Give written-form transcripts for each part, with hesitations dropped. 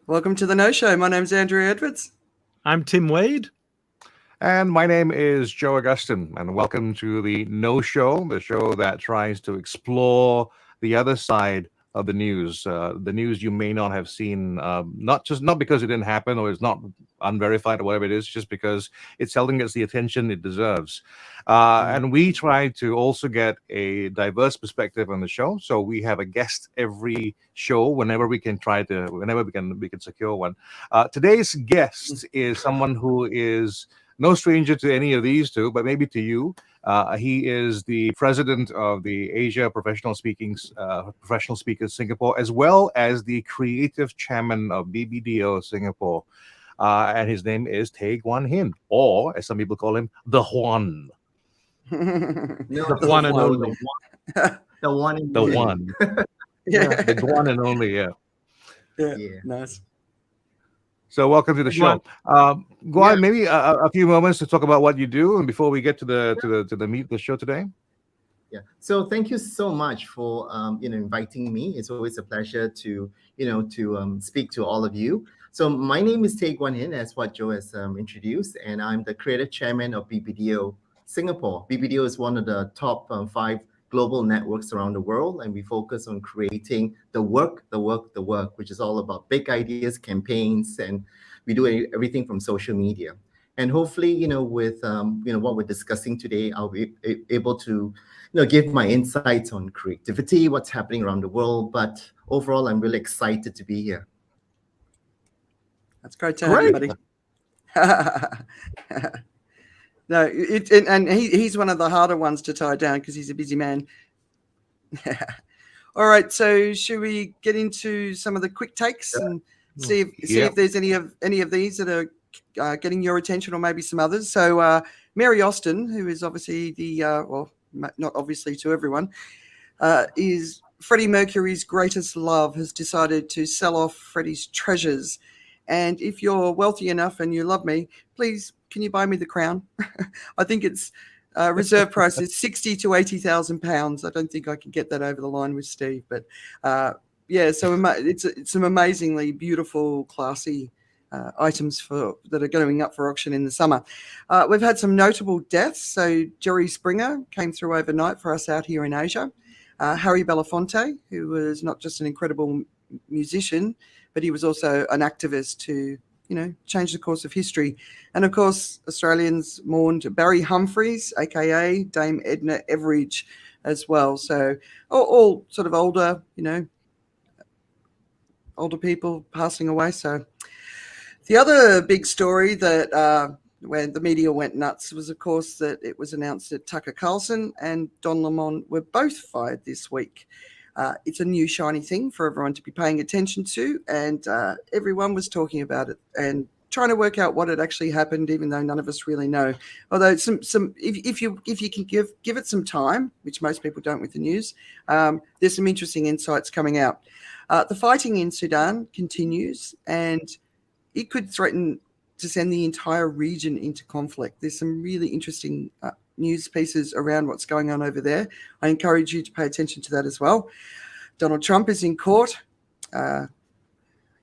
Welcome to the No Show. My name's Andrea Edwards. I'm Tim Wade. And my name is Joe Augustin, and welcome to the No Show, the show that tries to explore the other side of the news you may not have seen, not because it didn't happen or it's not unverified or whatever it is, just because it seldom gets the attention it deserves. And we try to also get a diverse perspective on the show. So we have a guest every show whenever we can secure one. Today's guest is someone who is no stranger to any of these two, but maybe to you. He is the president of the Asia Professional Speakers Singapore, as well as the creative chairman of BBDO Singapore. And his name is Tay Guan Hin, or as some people call him, the Juan. The one and only. The one and The only. one. The one and only, Yeah. Yeah. Nice. So welcome to the show. Guan, maybe a few moments to talk about what you do, and before we get to the meat of the show today. Yeah. So thank you so much for inviting me. It's always a pleasure to speak to all of you. So my name is Tay Guan Hin, as what Joe has introduced, and I'm the creative chairman of BBDO Singapore. BBDO is one of the top 5 global networks around the world, and we focus on creating the work, which is all about big ideas, campaigns, and we do everything from social media. And hopefully, with what we're discussing today, I'll be able to give my insights on creativity, what's happening around the world. But overall, I'm really excited to be here. That's great to have you, buddy. No, he's one of the harder ones to tie down because he's a busy man. All right, so should we get into some of the quick takes and see if there's any of these that are getting your attention, or maybe some others? So Mary Austin, who is obviously not obviously to everyone, is Freddie Mercury's greatest love, has decided to sell off Freddie's treasures. And if you're wealthy enough and you love me, please, can you buy me the crown? I think it's reserve price is 60 to 80,000 pounds. I don't think I can get that over the line with Steve, but so it's some amazingly beautiful, classy items that are going up for auction in the summer. We've had some notable deaths. So Jerry Springer came through overnight for us out here in Asia. Harry Belafonte, who was not just an incredible musician, but he was also an activist to, change the course of history. And of course, Australians mourned Barry Humphries, aka Dame Edna Everage, as well. So all sort of older people passing away. So the other big story that when the media went nuts was, of course, that it was announced that Tucker Carlson and Don Lemon were both fired this week. It's a new shiny thing for everyone to be paying attention to, and everyone was talking about it and trying to work out what had actually happened, even though none of us really know. Although if you can give it some time, which most people don't with the news, there's some interesting insights coming out. The fighting in Sudan continues, and it could threaten to send the entire region into conflict. There's some really interesting news pieces around what's going on over there. I encourage you to pay attention to that as well. Donald Trump is in court. Here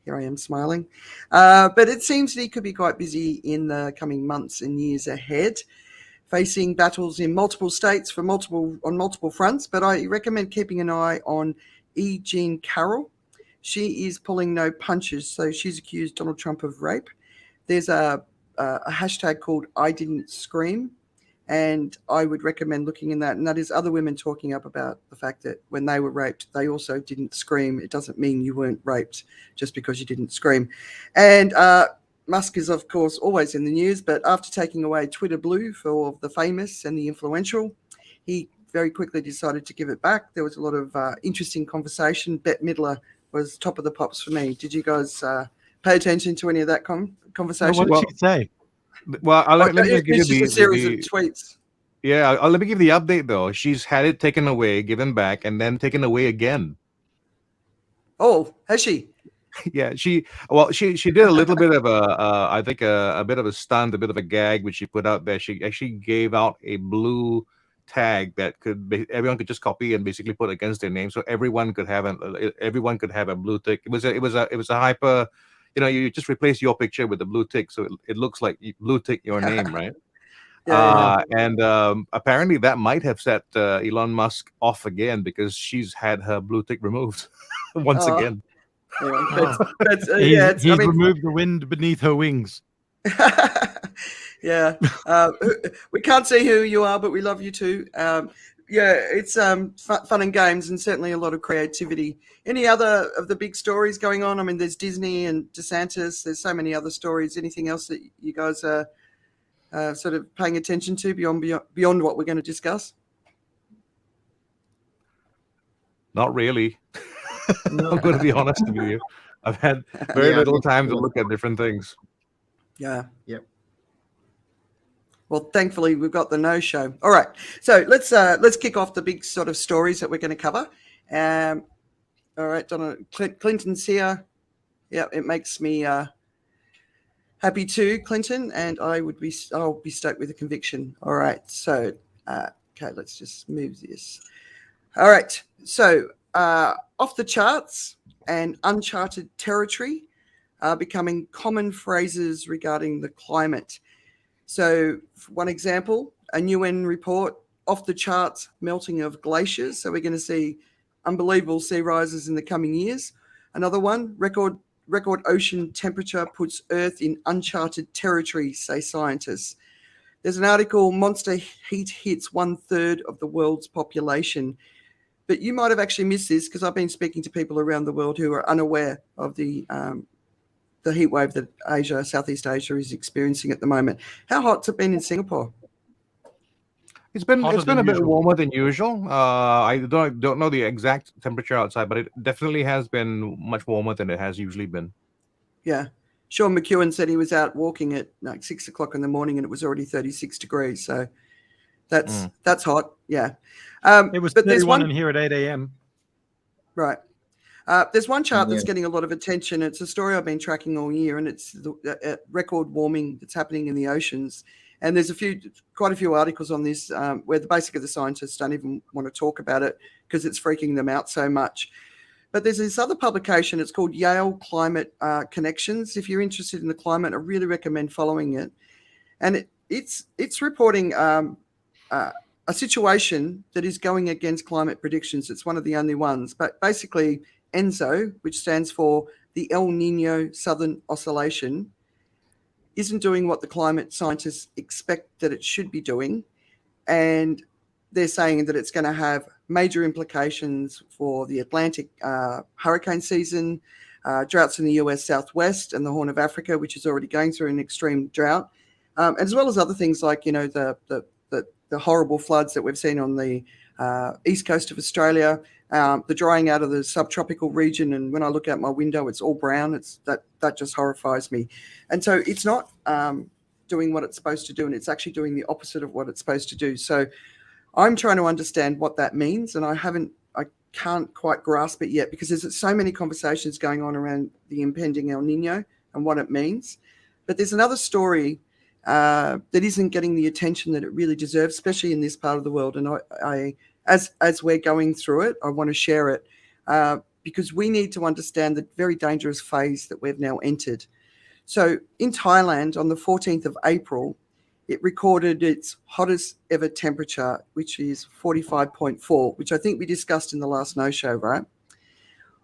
I am smiling. But it seems that he could be quite busy in the coming months and years ahead, facing battles in multiple states on multiple fronts. But I recommend keeping an eye on E. Jean Carroll. She is pulling no punches. So she's accused Donald Trump of rape. There's a hashtag called I Didn't Scream. And I would recommend looking in that. And that is other women talking up about the fact that when they were raped, they also didn't scream. It doesn't mean you weren't raped just because you didn't scream. And Musk is, of course, always in the news. But after taking away Twitter Blue for the famous and the influential, he very quickly decided to give it back. There was a lot of interesting conversation. Bette Midler was top of the pops for me. Did you guys pay attention to any of that conversation? What did she say? Well, let me give you a series of tweets. Yeah, let me give the update though. She's had it taken away, given back, and then taken away again. Oh, has she? Yeah, she did a little bit of I think a bit of a stunt, a bit of a gag, which she put out there. She actually gave out a blue tag that everyone could just copy and basically put against their name, so everyone could have a blue tick. It was a hyper you just replace your picture with the blue tick, so it looks like you blue tick your name, right? And apparently that might have set Elon Musk off again, because she's had her blue tick removed once again. Yeah, He's removed the wind beneath her wings. Yeah, we can't see who you are, but we love you too. It's fun and games, and certainly a lot of creativity. Any other of the big stories going on? I mean, there's Disney and DeSantis. There's so many other stories. Anything else that you guys are sort of paying attention to beyond what we're going to discuss? Not really. No. I'm going to be honest with you. I've had very little time to look at different things. Yeah. Yep. Well, thankfully, we've got the no show. All right. So let's kick off the big sort of stories that we're going to cover. All right, Donna, Clinton's here. Yeah, it makes me happy too, Clinton, and I'll be stoked with the conviction. All right. So, okay, let's just move this. All right. So, off the charts and uncharted territory are becoming common phrases regarding the climate. So, for one example, a UN report, off the charts melting of glaciers. So we're going to see unbelievable sea rises in the coming years. Another one, record ocean temperature puts Earth in uncharted territory, say scientists. There's an article, monster heat hits 1/3 of the world's population. But you might have actually missed this, because I've been speaking to people around the world who are unaware of the heat wave that Southeast Asia is experiencing at the moment. How hot's it been in Singapore? It's been a bit warmer than usual. I don't know the exact temperature outside, but it definitely has been much warmer than it has usually been. Yeah. Sean McEwen said he was out walking at like 6 o'clock in the morning and it was already 36 degrees. So that's hot. Yeah. It was 31 in here at 8 a.m. Right. There's one chart that's getting a lot of attention. It's a story I've been tracking all year, and it's the record warming that's happening in the oceans. And there's quite a few articles on this where basically the scientists don't even want to talk about it because it's freaking them out so much. But there's this other publication. It's called Yale Climate Connections. If you're interested in the climate, I really recommend following it. And it's reporting a situation that is going against climate predictions. It's one of the only ones. But basically, ENSO, which stands for the El Nino Southern Oscillation, isn't doing what the climate scientists expect that it should be doing. And they're saying that it's going to have major implications for the Atlantic hurricane season, droughts in the US Southwest and the Horn of Africa, which is already going through an extreme drought, as well as other things like, the horrible floods that we've seen on the east coast of Australia, the drying out of the subtropical region. And when I look out my window, it's all brown. That just horrifies me. And so it's not doing what it's supposed to do, and it's actually doing the opposite of what it's supposed to do. So I'm trying to understand what that means, and I can't quite grasp it yet, because there's so many conversations going on around the impending El Nino and what it means. But there's another story that isn't getting the attention that it really deserves, especially in this part of the world. And as we're going through it, I want to share it because we need to understand the very dangerous phase that we've now entered. So in Thailand, on the 14th of April, it recorded its hottest ever temperature, which is 45.4, which I think we discussed in the last No Show, right?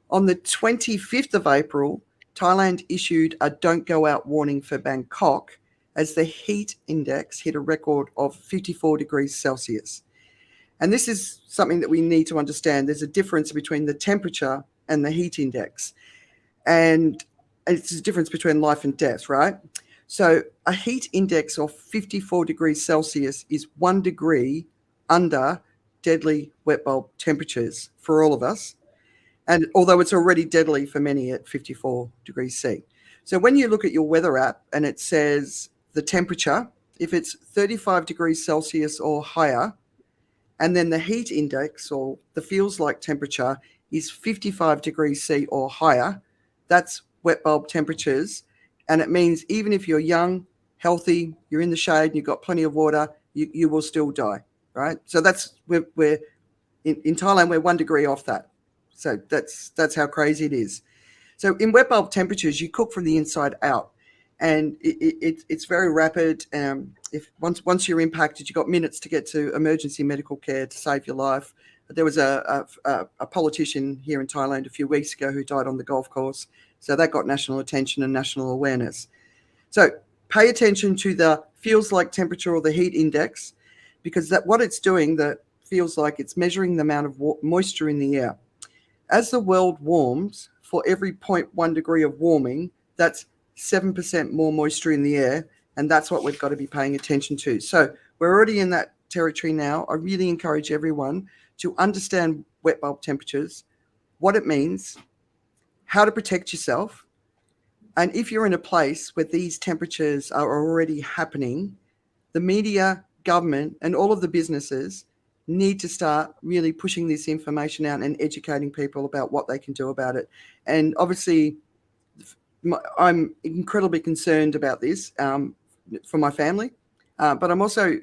On the 25th of April, Thailand issued a don't go out warning for Bangkok as the heat index hit a record of 54 degrees Celsius. And this is something that we need to understand. There's a difference between the temperature and the heat index. And it's a difference between life and death, right? So a heat index of 54 degrees Celsius is 1 degree under deadly wet bulb temperatures for all of us. And although it's already deadly for many at 54 degrees C. So when you look at your weather app and it says the temperature, if it's 35 degrees Celsius or higher, and then the heat index or the feels like temperature is 55 degrees C or higher, that's wet bulb temperatures. And it means even if you're young, healthy, you're in the shade and you've got plenty of water, you will still die, right? So we're in Thailand, we're 1 degree off that. So that's how crazy it is. So in wet bulb temperatures, you cook from the inside out, and it's very rapid. If once you're impacted, you've got minutes to get to emergency medical care to save your life. There was a politician here in Thailand a few weeks ago who died on the golf course, so that got national attention and national awareness. So pay attention to the feels like temperature or the heat index, because what it's doing, that feels like, it's measuring the amount of moisture in the air. As the world warms, for every 0.1 degree of warming, that's 7% more moisture in the air, and that's what we've got to be paying attention to. So we're already in that territory now. I really encourage everyone to understand wet bulb temperatures, what it means, how to protect yourself, and if you're in a place where these temperatures are already happening, the media, government, and all of the businesses need to start really pushing this information out and educating people about what they can do about it. And obviously, I'm incredibly concerned about this for my family, but I'm also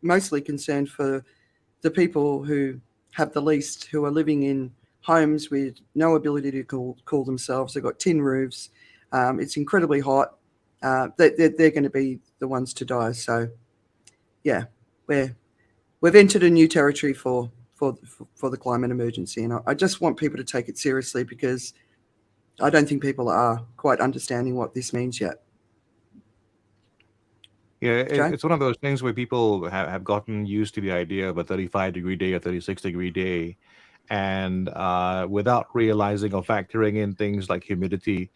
mostly concerned for the people who have the least, who are living in homes with no ability to cool themselves. They've got tin roofs. It's incredibly hot. They're going to be the ones to die. So, yeah, we've entered a new territory for the climate emergency, and I just want people to take it seriously, because I don't think people are quite understanding what this means yet. Yeah, it's one of those things where people have gotten used to the idea of a 35-degree day, a 36-degree day, and without realizing or factoring in things like humidity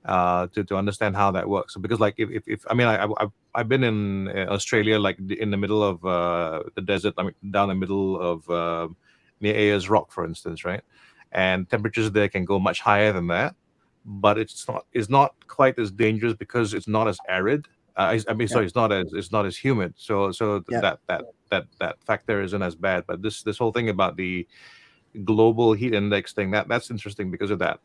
to understand how that works. So because, like, if I mean, I've been in Australia, like in the middle of the desert, I mean, down the middle of near Ayers Rock, for instance, right? And temperatures there can go much higher than that, but it's not quite as dangerous because it's not as arid. Sorry, it's not as humid. So that factor isn't as bad. But this whole thing about the global heat index thing, that's interesting, because of that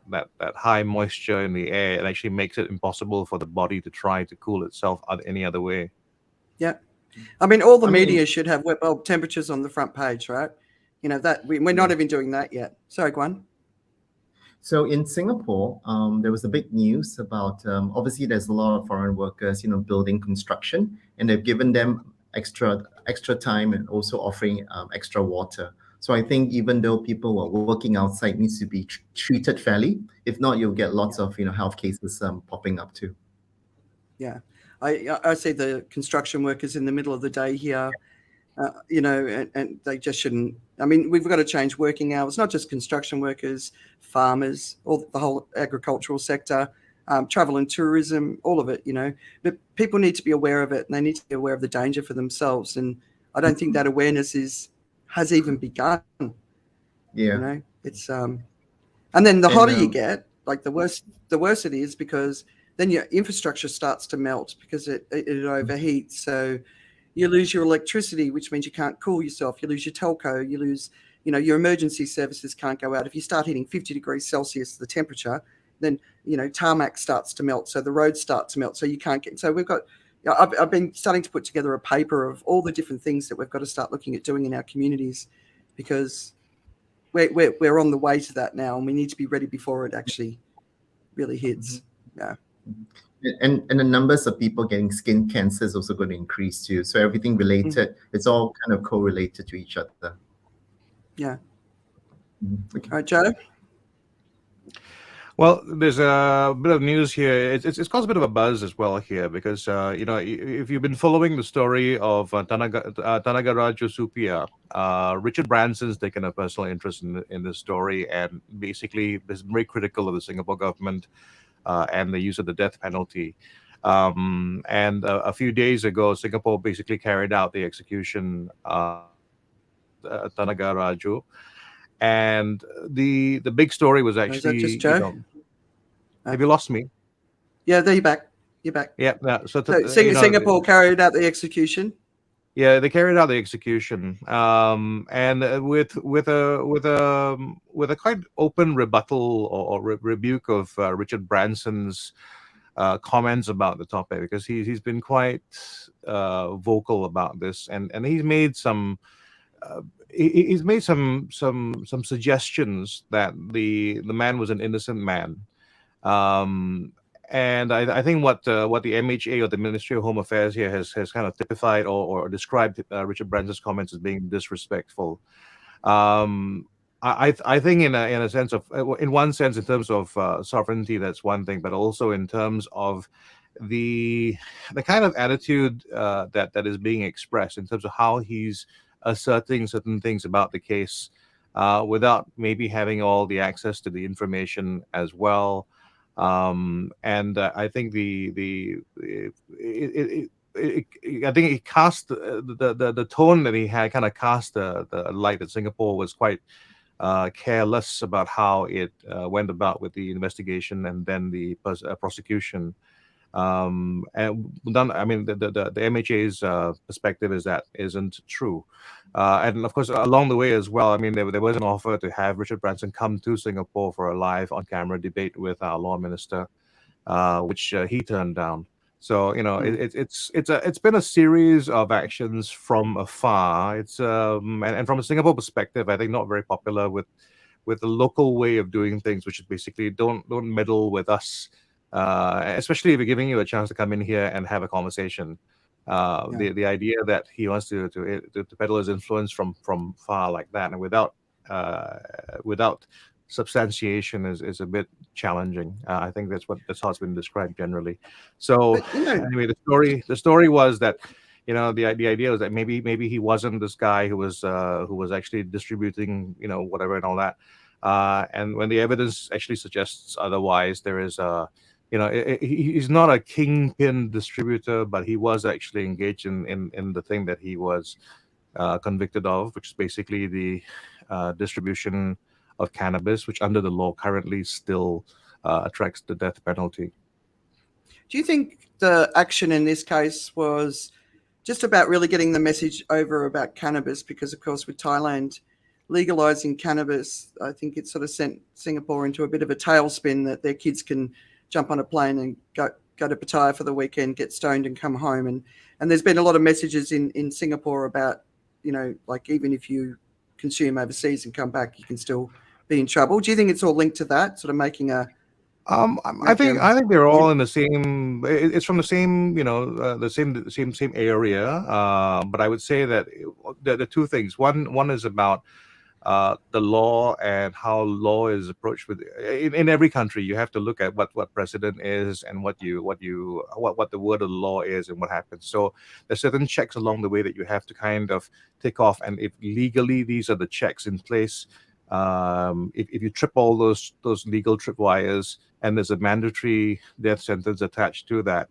high moisture in the air. It actually makes it impossible for the body to try to cool itself any other way. Yeah, I mean, all the media should have wet bulb temperatures on the front page, right? You know, that we're not even doing that yet. Sorry, Guan. So in Singapore, there was a big news about, obviously there's a lot of foreign workers, building construction, and they've given them extra time and also offering extra water. So I think even though people who are working outside needs to be treated fairly, if not, you'll get lots of health cases popping up too. Yeah, I see the construction workers in the middle of the day here, and they just shouldn't. I mean, we've got to change working hours, not just construction workers, farmers, the whole agricultural sector, travel and tourism, all of it, But people need to be aware of it, and they need to be aware of the danger for themselves. And I don't think that awareness has even begun. Yeah. It's and then the hotter you get, like the worse it is, because then your infrastructure starts to melt because it overheats. So you lose your electricity, which means you can't cool yourself. You lose your telco. You lose, your emergency services can't go out. If you start hitting 50 degrees Celsius, the temperature, then, tarmac starts to melt. So the roads start to melt. So you can't get. So we've got. I've been starting to put together a paper of all the different things that we've got to start looking at doing in our communities, because we're on the way to that now, and we need to be ready before it actually really hits. Yeah. And the numbers of people getting skin cancer is also going to increase too. So everything related, it's all kind of correlated to each other. Yeah. Okay. All right, Joe. Well, there's a bit of news here. It's caused a bit of a buzz as well here, because if you've been following the story of Tanagaraju Supia, Richard Branson's taken a personal interest in this story, and basically is very critical of the Singapore government and the use of the death penalty. And a few days ago, Singapore basically carried out the execution of Tanagaraju. And the big story was actually. Is that just Joe? Have you lost me? Yeah, there you're back. You're back. Yeah. So Singapore carried out the execution. Yeah, they carried out the execution, and with a quite open rebuttal or rebuke of Richard Branson's comments about the topic, because he's been quite vocal about this, and he's made some. He's made some suggestions that the man was an innocent man, And I think what the MHA or the Ministry of Home Affairs here has kind of typified or described Richard Branson's comments as being disrespectful. I think in a sense of, in one sense, in terms of sovereignty, that's one thing, but also in terms of the kind of attitude that is being expressed in terms of how he's asserting certain things about the case without maybe having all the access to the information as well. And I think I think he cast the tone that he had kind of cast the light that Singapore was quite careless about how it went about with the investigation and then the prosecution. And none, I mean, the MHA's perspective is that isn't true. And of course, along the way as well, I mean, there was an offer to have Richard Branson come to Singapore for a live on-camera debate with our law minister, which he turned down. So it's been a series of actions from afar. It's and from a Singapore perspective, I think not very popular with the local way of doing things, which is basically don't meddle with us. Especially if we're giving you a chance to come in here and have a conversation. The idea that he wants to peddle his influence from far like that and without substantiation is a bit challenging. I think that's how it's been described generally. So anyway, the story was that the idea was that maybe he wasn't this guy who was actually distributing whatever and all that. And when the evidence actually suggests otherwise, there is he's not a kingpin distributor, but he was actually engaged in the thing that he was convicted of, which is basically the distribution of cannabis, which under the law currently still attracts the death penalty. Do you think the action in this case was just about really getting the message over about cannabis? Because, of course, with Thailand legalizing cannabis, I think it sort of sent Singapore into a bit of a tailspin that their kids can jump on a plane and go to Pattaya for the weekend, get stoned and come home. And there's been a lot of messages in Singapore about, like even if you consume overseas and come back, you can still be in trouble. Do you think it's all linked to that, sort of making a... I think they're all in the same. It's from the same, the same area. But I would say that the two things. One is about the law and how law is approached in every country. You have to look at what precedent is and what the word of the law is and what happens. So there's certain checks along the way that you have to kind of tick off. And if legally these are the checks in place, if you trip all those legal tripwires and there's a mandatory death sentence attached to that,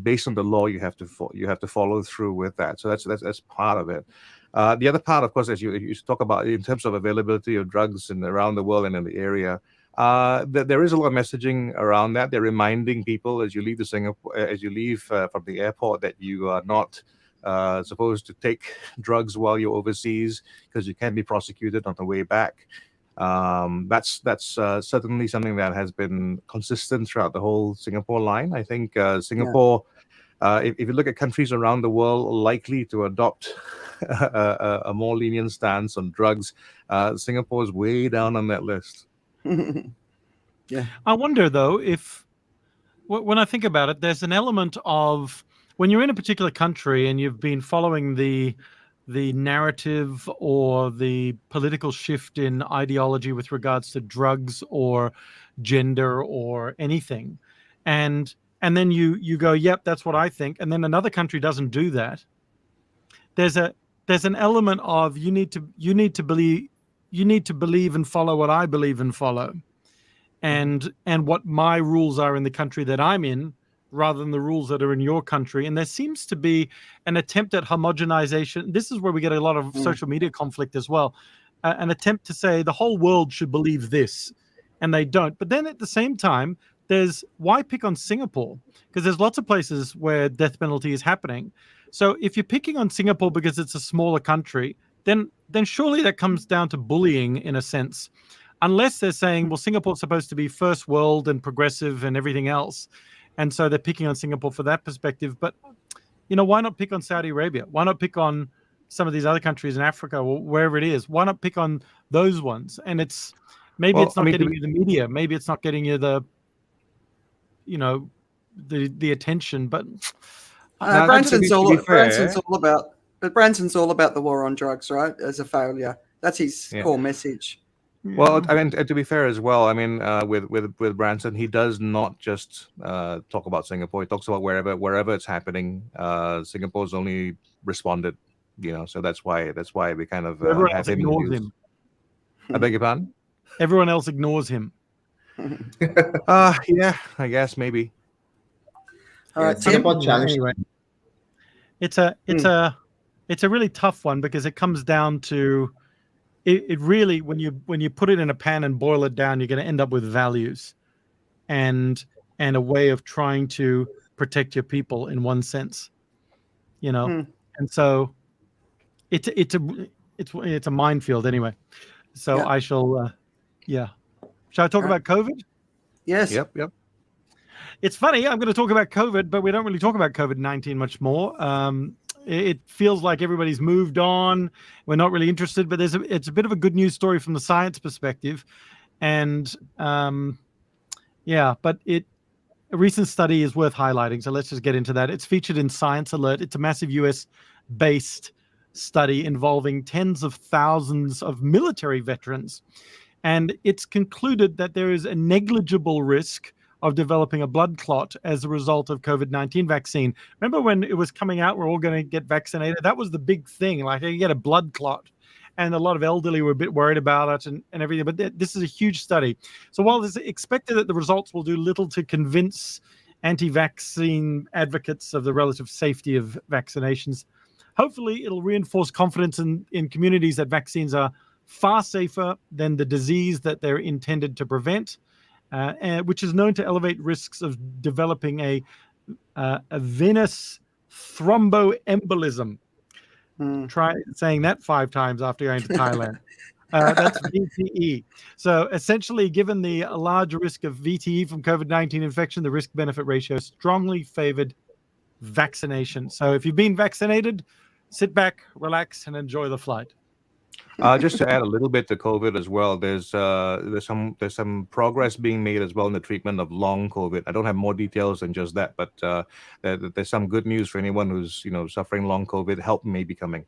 based on the law, you have to follow through with that. So that's part of it. The other part, of course, as you talk about in terms of availability of drugs around the world and in the area, there is a lot of messaging around that. They're reminding people as you leave from the airport that you are not supposed to take drugs while you're overseas because you can be prosecuted on the way back. That's certainly something that has been consistent throughout the whole Singapore line. I think Singapore. If you look at countries around the world likely to adopt a more lenient stance on drugs, Singapore is way down on that list. Yeah. I wonder, though, if when I think about it, there's an element of when you're in a particular country and you've been following the narrative or the political shift in ideology with regards to drugs or gender or anything, and then you go, yep, that's what I think, and then another country doesn't do that. There's an element of you need to believe and follow what I believe and follow, and what my rules are in the country that I'm in, rather than the rules that are in your country. And there seems to be an attempt at homogenization. This is where we get a lot of social media conflict as well. An attempt to say the whole world should believe this, and they don't. But then at the same time, there's why pick on Singapore? Because there's lots of places where death penalty is happening. So if you're picking on Singapore because it's a smaller country, then surely that comes down to bullying in a sense. Unless they're saying, well, Singapore's supposed to be first world and progressive and everything else. And so they're picking on Singapore for that perspective. But, why not pick on Saudi Arabia? Why not pick on some of these other countries in Africa or wherever it is? Why not pick on those ones? And it's not getting you the media. Maybe it's not getting you the the attention. But Now, Branson's to be fair- Branson's all about the war on drugs, right? As a failure, that's his Yeah. core message. Well, I mean, to be fair as well, I mean, with Branson, he does not just talk about Singapore. He talks about wherever it's happening. Singapore's only responded, so that's why we kind of everyone have else him in the ignores news. him. I beg your pardon? Everyone else ignores him. Yeah, I guess maybe. All right, Tim. Singapore challenge. Anyway, it's a really tough one because it comes down to it really when you put it in a pan and boil it down, you're going to end up with values and a way of trying to protect your people in one sense, and so it's a minefield anyway. So Yeah. I shall shall I talk about COVID? Yes. Yep. It's funny, I'm going to talk about COVID, but we don't really talk about COVID-19 much more. It feels like everybody's moved on. We're not really interested, but it's a bit of a good news story from the science perspective. And but a recent study is worth highlighting. So let's just get into that. It's featured in Science Alert. It's a massive US-based study involving tens of thousands of military veterans. And it's concluded that there is a negligible risk of developing a blood clot as a result of COVID-19 vaccine. Remember when it was coming out, we're all going to get vaccinated? That was the big thing. Like, you get a blood clot. And a lot of elderly were a bit worried about it and everything. But this is a huge study. So while it's expected that the results will do little to convince anti-vaccine advocates of the relative safety of vaccinations, hopefully it'll reinforce confidence in communities that vaccines are far safer than the disease that they're intended to prevent, which is known to elevate risks of developing a venous thromboembolism. Try saying that 5 times after going to Thailand. That's VTE. So essentially, given the large risk of VTE from COVID-19 infection, the risk-benefit ratio strongly favored vaccination. So if you've been vaccinated, sit back, relax, and enjoy the flight. Just to add a little bit to COVID as well, there's some progress being made as well in the treatment of long COVID. I don't have more details than just that, but there's some good news for anyone who's suffering long COVID. Help may be coming.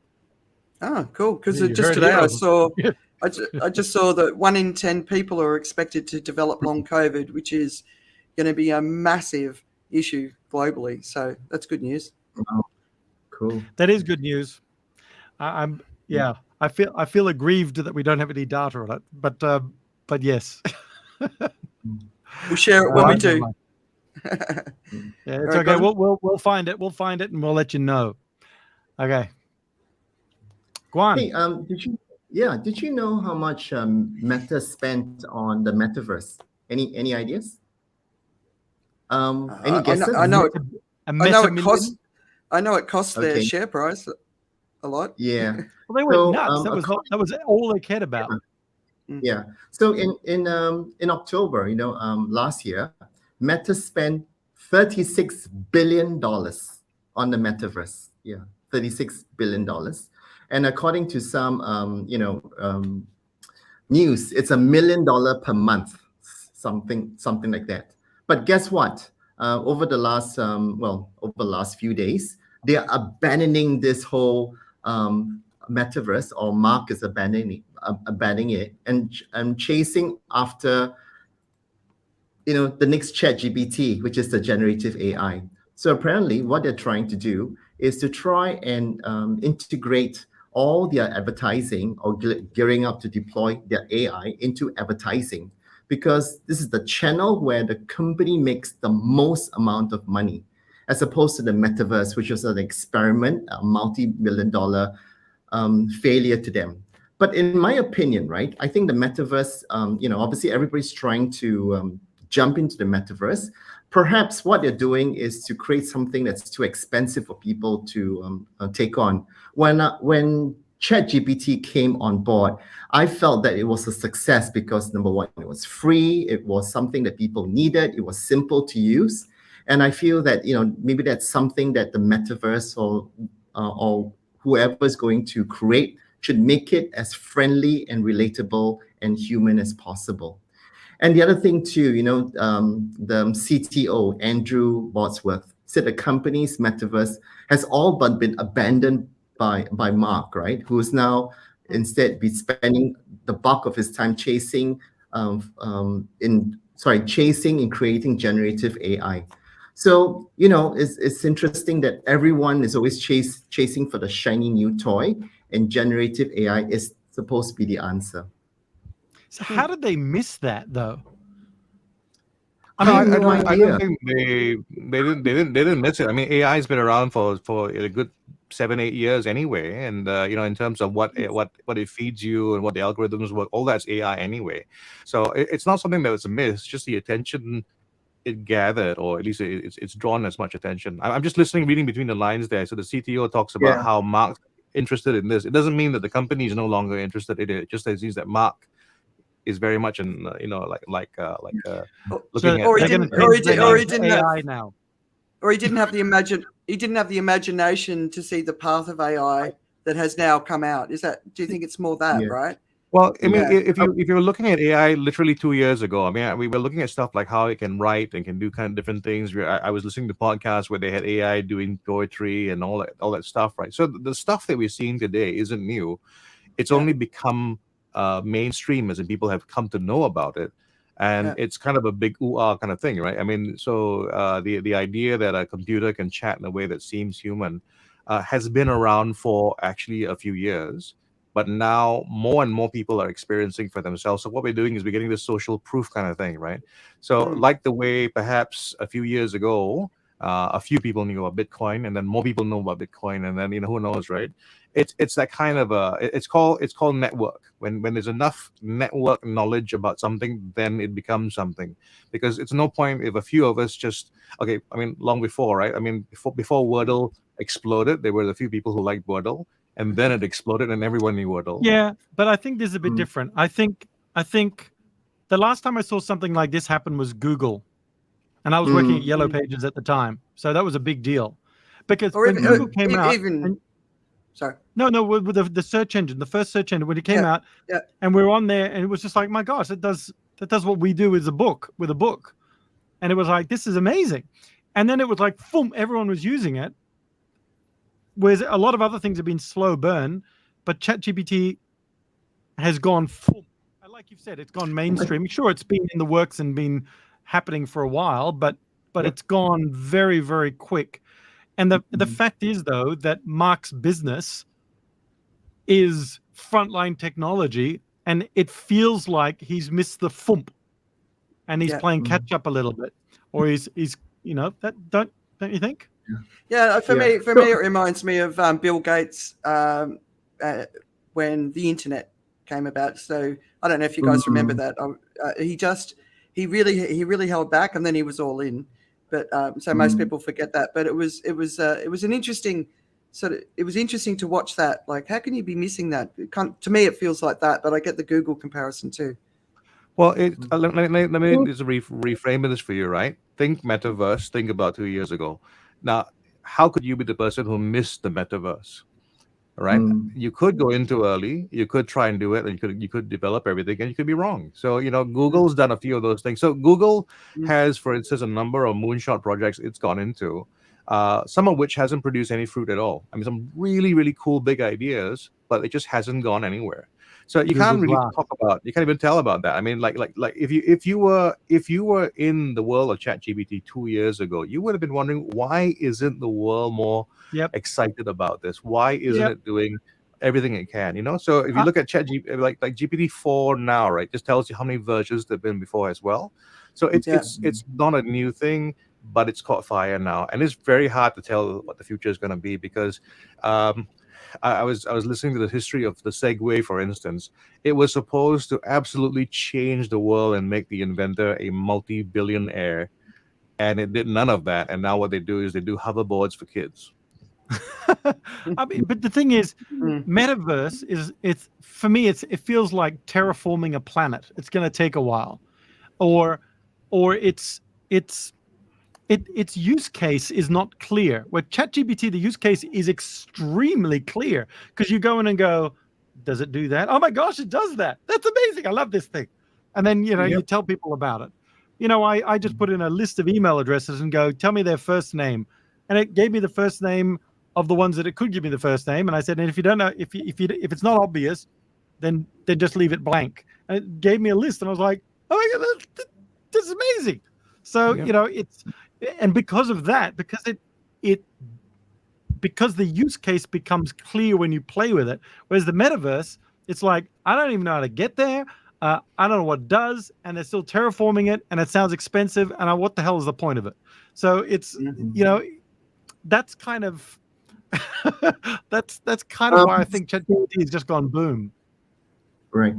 Oh, cool! Because Yeah, just today I just saw that 1 in 10 people are expected to develop long COVID, which is going to be a massive issue globally. So that's good news. Wow. Cool. That is good news. I feel aggrieved that we don't have any data on it, but yes. We'll share it when we do. Yeah, it's Right, okay. Gordon? We'll find it. We'll find it and we'll let you know. Okay. Guan. Hey, did you know how much Meta spent on the metaverse? Any ideas? Any guesses? I know it costs their Okay. share price a lot. Yeah. Well, they went So, nuts. That was all they cared about. Yeah. So in October, last year, Meta spent $36 billion on the metaverse. Yeah, $36 billion. And according to some, news, it's $1 million per month, something like that. But guess what? Over the last few days, they are abandoning this whole metaverse, or Mark is abandoning it and chasing after the next ChatGPT, which is the generative AI. So apparently what they're trying to do is to try and integrate all their advertising, or gearing up to deploy their AI into advertising, because this is the channel where the company makes the most amount of money, as opposed to the metaverse, which was an experiment, a multi-million-dollar failure to them. But in my opinion, right, I think the metaverse, obviously everybody's trying to jump into the metaverse. Perhaps what they're doing is to create something that's too expensive for people to take on. When ChatGPT came on board, I felt that it was a success because, number one, it was free. It was something that people needed. It was simple to use. And I feel that, maybe that's something that the metaverse or whoever is going to create should make it as friendly and relatable and human as possible. And the other thing too, the CTO, Andrew Botsworth, said the company's metaverse has all but been abandoned by Mark, right? Who's now instead be spending the bulk of his time chasing in creating generative AI. So, it's interesting that everyone is always chasing for the shiny new toy, and generative AI is supposed to be the answer. So how did they miss that though? I don't think they didn't miss it. I mean, AI has been around for a good 7-8 years anyway, and in terms of what it feeds you and what the algorithms work, all that's AI anyway. So it's not something that was a miss, just the attention it gathered, or at least it's drawn as much attention. I'm just reading between the lines there. So the CTO talks about how Mark's interested in this. It doesn't mean that the company is no longer interested in it. It just means that Mark is very much in looking at. Or he didn't AI now. Or he didn't have the imagination to see the path of AI that has now come out. Do you think it's more that, right? Well, I mean, if you're looking at AI literally 2 years ago, I mean, we were looking at stuff like how it can write and can do kind of different things. I was listening to podcasts where they had AI doing poetry and all that stuff, right? So the stuff that we're seeing today isn't new. It's only become mainstream as in people have come to know about it. And it's kind of a big ooh-ah kind of thing, right? I mean, so the idea that a computer can chat in a way that seems human has been around for actually a few years. But now more and more people are experiencing for themselves. So what we're doing is we're getting this social proof kind of thing, right? So like the way perhaps a few years ago, a few people knew about Bitcoin, and then more people know about Bitcoin, and then who knows, right? It's that kind of it's called network. When there's enough network knowledge about something, then it becomes something. Because it's no point if a few of us long before, right? I mean, before Wordle exploded, there were a few people who liked Wordle. And then it exploded, and everyone knew Wordle. Yeah, but I think this is a bit different. I think the last time I saw something like this happen was Google, and I was working at Yellow Pages at the time, so that was a big deal. Because when Google came out, with the search engine, the first search engine when it came out, and we were on there, and it was just like, my gosh, that does what we do with a book, and it was like, this is amazing, and then it was like, boom, everyone was using it. Whereas a lot of other things have been slow burn, but ChatGPT has gone full. Like you've said, it's gone mainstream. Sure, it's been in the works and been happening for a while, but it's gone very, very quick. And the fact is, though, that Mark's business is frontline technology, and it feels like he's missed the thump, and he's playing catch up a little bit, or he's that don't you think? Yeah, for me, it reminds me of Bill Gates when the internet came about. So I don't know if you guys remember that. He really held back, and then he was all in. But so most people forget that. But it was an interesting it was interesting to watch that. Like, how can you be missing that? To me, it feels like that. But I get the Google comparison too. Well, let me just reframe this for you, right? Think metaverse. Think about 2 years ago. Now, how could you be the person who missed the metaverse? Right? You could go in too early. You could try and do it, and you could develop everything, and you could be wrong. So Google's done a few of those things. So Google has, for instance, a number of moonshot projects it's gone into, some of which hasn't produced any fruit at all. I mean, some really, really cool big ideas, but it just hasn't gone anywhere. So you can't really you can't even tell about that. I mean, like if you were in the world of ChatGPT 2 years ago, you would have been wondering, why isn't the world more excited about this? Why isn't it doing everything it can? So if you look at ChatGPT, like GPT-4 now, right, just tells you how many versions there've been before as well. So it's not a new thing, but it's caught fire now, and it's very hard to tell what the future is going to be because. I was listening to the history of the Segway, for instance. It was supposed to absolutely change the world and make the inventor a multi-billionaire, and it did none of that. And now what they do is they do hoverboards for kids. I mean, but the thing is, metaverse it's for me. It feels like terraforming a planet. It's going to take a while, or its use case is not clear. With ChatGPT, the use case is extremely clear because you go in and go, does it do that? Oh my gosh, it does that. That's amazing. I love this thing. And then, Yep. you tell people about it. I just put in a list of email addresses and go, tell me their first name. And it gave me the first name of the ones that it could give me the first name. And I said, and if you don't know, if it's not obvious, then just leave it blank. And it gave me a list, and I was like, oh my God, that's amazing. So, it's, and because of that, because because the use case becomes clear when you play with it. Whereas the metaverse, it's like, I don't even know how to get there. I don't know what it does, and they're still terraforming it, and it sounds expensive, and what the hell is the point of it? So it's, that's kind of, that's kind of why I think ChatGPT has just gone boom. Right.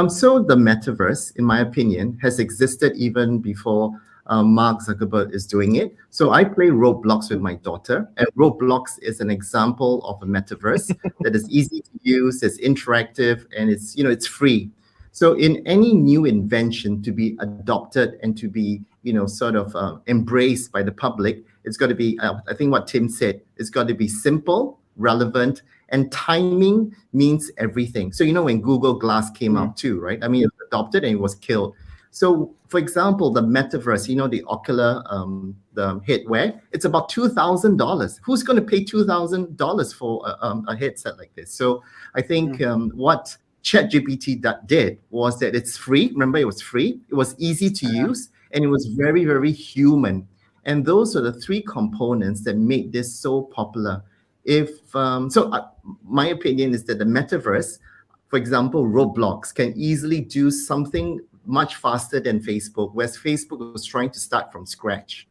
So the metaverse, in my opinion, has existed even before Mark Zuckerberg is doing it. So I play Roblox with my daughter, and Roblox is an example of a metaverse that is easy to use, it's interactive, and it's free. So in any new invention to be adopted and to be, sort of embraced by the public, it's got to be, I think what Tim said, it's got to be simple, relevant, and timing means everything. So, when Google Glass came out too, right? I mean, it was adopted and it was killed. So, for example, the metaverse, the Oculus, the headwear, it's about $2,000. Who's going to pay $2,000 for a headset like this? So, I think what ChatGPT did was that it's free. Remember, it was free. It was easy to use, and it was very, very human. And those are the three components that make this so popular. My opinion is that the metaverse, for example, Roblox, can easily do something much faster than Facebook, whereas Facebook was trying to start from scratch.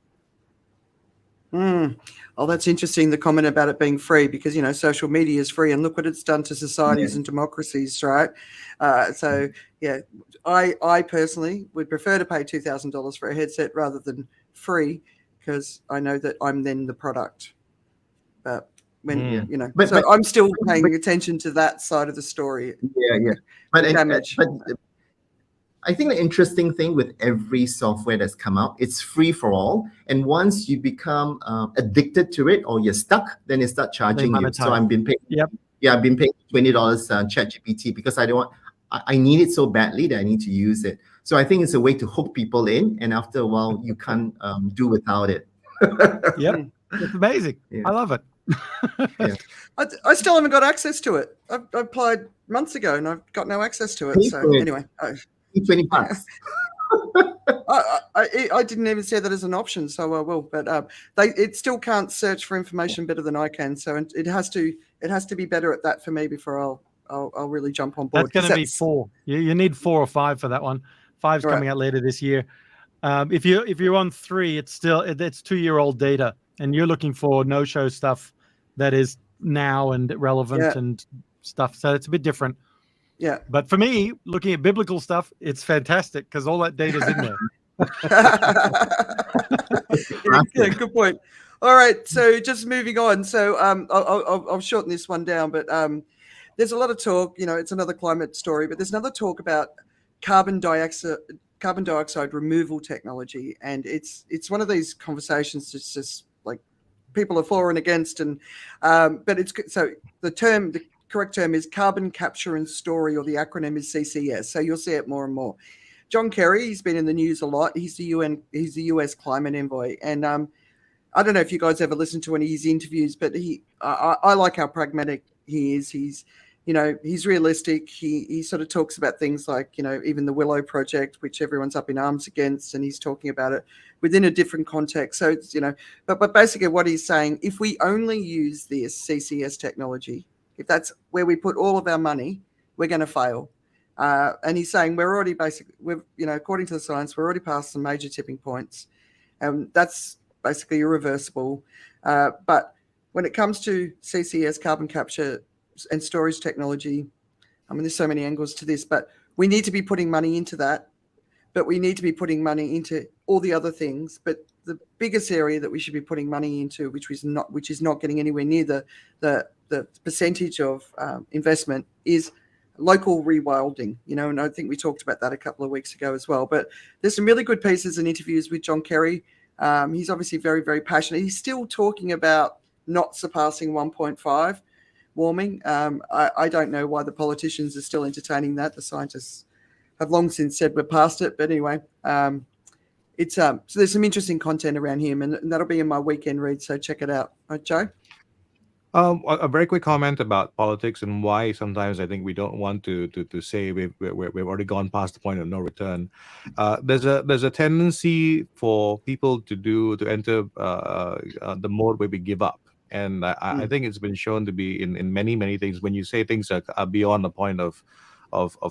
Oh, that's interesting, the comment about it being free, because, social media is free, and look what it's done to societies and democracies, right? So, yeah, I personally would prefer to pay $2,000 for a headset rather than free, because I know that I'm then the product. But when, but I'm still paying attention to that side of the story. Yeah. But I think the interesting thing with every software that's come out, it's free for all. And once you become addicted to it or you're stuck, then they start charging you. So I've been paying. Yep. Yeah, I've been paying $20 ChatGPT because I need it so badly that I need to use it. So I think it's a way to hook people in, and after a while, you can't do without it. Yep, it's amazing. Yeah. I love it. Yeah. I still haven't got access to it. I applied months ago and I've got no access to it. Anyway, $20. I didn't even see that as an option, so I will. But it still can't search for information better than I can. So it has to be better at that for me before I'll really jump on board. That's going to be 4. You need 4 or 5 for that one. 5's coming out later this year. If you're on 3, it's 2-year-old data, and you're looking for no-show stuff that is now and relevant and stuff. So it's a bit different. Yeah. But for me, looking at biblical stuff, it's fantastic because all that data's in there. Yeah, good point. All right. So just moving on. So I'll shorten this one down, but there's a lot of talk, it's another climate story, but there's another talk about carbon dioxide removal technology. And it's one of these conversations that's just like people are for and against. And but the correct term is carbon capture and storage, or the acronym is CCS. So you'll see it more and more. John Kerry, he's been in the news a lot. He's the US climate envoy. And I don't know if you guys ever listened to any of his interviews, but I like how pragmatic he is. He's realistic. He sort of talks about things like, even the Willow Project, which everyone's up in arms against, and he's talking about it within a different context. So it's, but basically what he's saying, if we only use this CCS technology, if that's where we put all of our money, we're going to fail. And he's saying according to the science, we're already past some major tipping points. And that's basically irreversible. But when it comes to CCS, carbon capture and storage technology, there's so many angles to this, but we need to be putting money into that. But we need to be putting money into all the other things. But the biggest area that we should be putting money into, which is not getting anywhere near the percentage of investment, is local rewilding, and I think we talked about that a couple of weeks ago as well. But there's some really good pieces and interviews with John Kerry. He's obviously very, very passionate. He's still talking about not surpassing 1.5 warming. I don't know why the politicians are still entertaining that. The scientists have long since said we're past it. But anyway, it's so there's some interesting content around him, and that'll be in my weekend read. So check it out. Right, Joe? A very quick comment about politics and why sometimes I think we don't want to say we've already gone past the point of no return. There's a tendency for people to enter the mode where we give up, and I think it's been shown to be in many things. When you say things are beyond the point of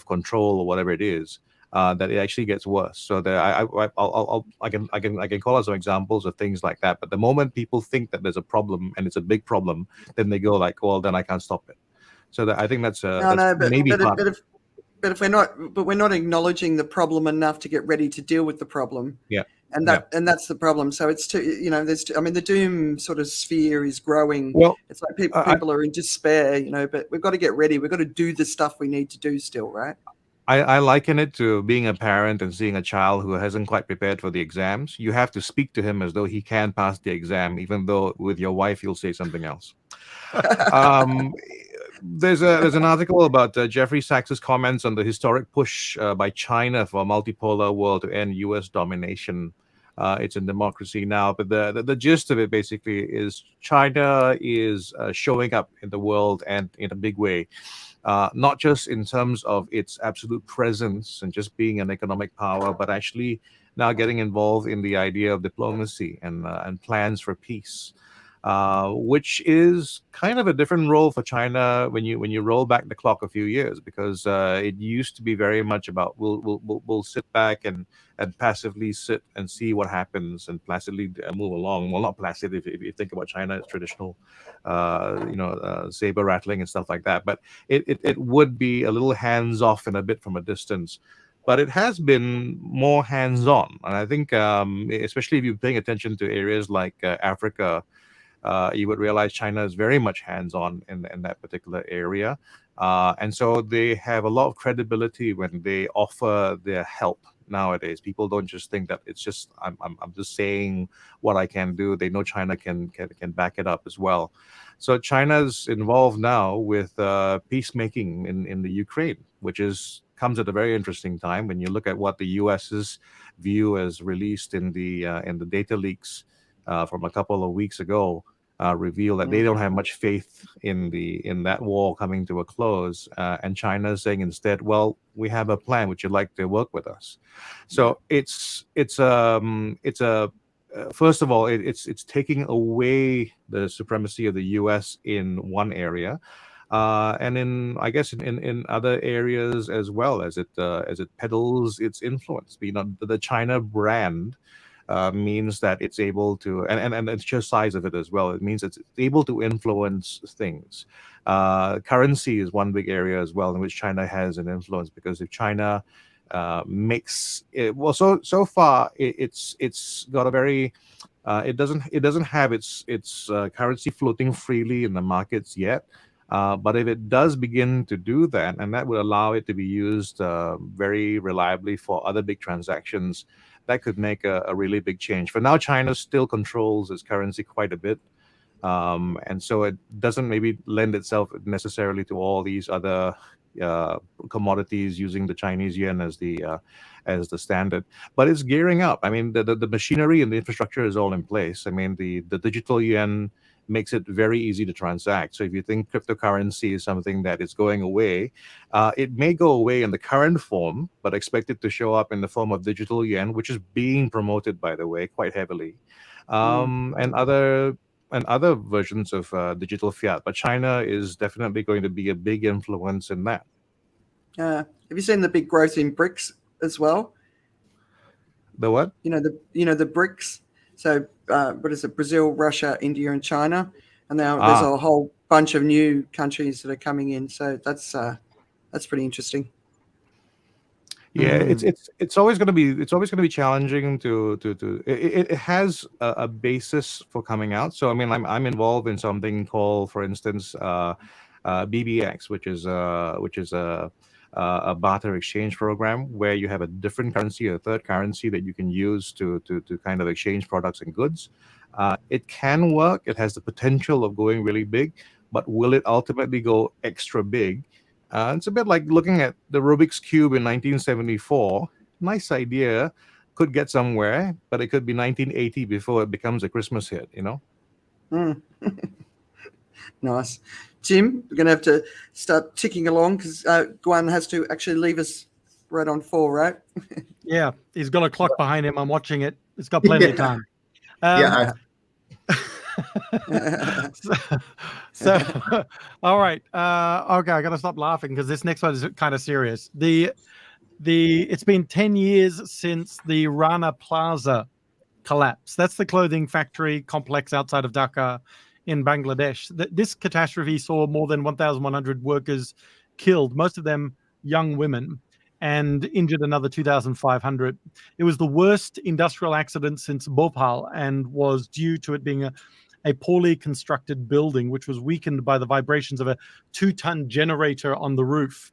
control or whatever it is, that it actually gets worse. So I can call out some examples of things like that. But the moment people think that there's a problem and it's a big problem, then they go like, well, then I can't stop it. So I think that's maybe part. But we're not acknowledging the problem enough to get ready to deal with the problem. Yeah. And that's the problem. So it's the doom sort of sphere is growing. Well, it's like people are in despair, but we've got to get ready. We've got to do the stuff we need to do still, right? I liken it to being a parent and seeing a child who hasn't quite prepared for the exams. You have to speak to him as though he can pass the exam, even though with your wife you'll say something else. There's an article about Jeffrey Sachs's comments on the historic push by China for a multipolar world to end U.S. domination. It's in Democracy Now! But the gist of it basically is China is showing up in the world and in a big way. Not just in terms of its absolute presence and just being an economic power, but actually now getting involved in the idea of diplomacy and plans for peace, which is kind of a different role for China when you roll back the clock a few years, because it used to be very much about we'll sit back and passively sit and see what happens and placidly move along. Well, not placid if you think about China's traditional, saber rattling and stuff like that. But it would be a little hands off and a bit from a distance. But it has been more hands on, and I think especially if you're paying attention to areas like Africa. You would realize China is very much hands-on in that particular area. And so they have a lot of credibility when they offer their help nowadays. People don't just think that it's just, I'm just saying what I can do. They know China can back it up as well. So China's involved now with peacemaking in the Ukraine, which comes at a very interesting time when you look at what the US's view as released in the data leaks from a couple of weeks ago, reveal that they don't have much faith in that war coming to a close, and China is saying instead, well, we have a plan. Would you like to work with us? So it's first of all, it's taking away the supremacy of the U.S. in one area. And in other areas as well, as it peddles its influence. The China brand means that it's able to, and the sheer size of it as well. It means it's able to influence things. Currency is one big area as well in which China has an influence, because if China makes it, well, so far it's got a very it doesn't have its currency floating freely in the markets yet. But if it does begin to do that, and that would allow it to be used very reliably for other big transactions, that could make a really big change. For now, China still controls its currency quite a bit. And so it doesn't maybe lend itself necessarily to all these other commodities using the Chinese yuan as the standard. But it's gearing up. I mean, the machinery and the infrastructure is all in place. I mean, the digital yuan makes it very easy to transact. So if you think cryptocurrency is something that is going away, it may go away in the current form, but expect it to show up in the form of digital yuan, which is being promoted, by the way, quite heavily, and other versions of digital fiat. But China is definitely going to be a big influence in that. Have you seen the big growth in BRICS as well? The what? The BRICS. So what is it? Brazil, Russia, India, and China. And now there's a whole bunch of new countries that are coming in. So that's pretty interesting. Yeah, it's always going to be challenging to it has a basis for coming out. So I mean, I'm involved in something called, for instance, BBX, which is a barter exchange program where you have a different currency, a third currency that you can use to kind of exchange products and goods. It can work. It has the potential of going really big, but will it ultimately go extra big? It's a bit like looking at the Rubik's Cube in 1974. Nice idea, could get somewhere, but it could be 1980 before it becomes a Christmas hit, you know? Mm. Nice. Jim, we're going to have to start ticking along because Guan has to actually leave us right on 4, right? Yeah, he's got a clock behind him. I'm watching it. It's got plenty of time. Yeah. So all right. Okay, I got to stop laughing because this next one is kind of serious. It's been 10 years since the Rana Plaza collapse. That's the clothing factory complex outside of Dhaka in Bangladesh. This catastrophe saw more than 1,100 workers killed, most of them young women, and injured another 2,500. It was the worst industrial accident since Bhopal and was due to it being a poorly constructed building, which was weakened by the vibrations of a 2-ton generator on the roof.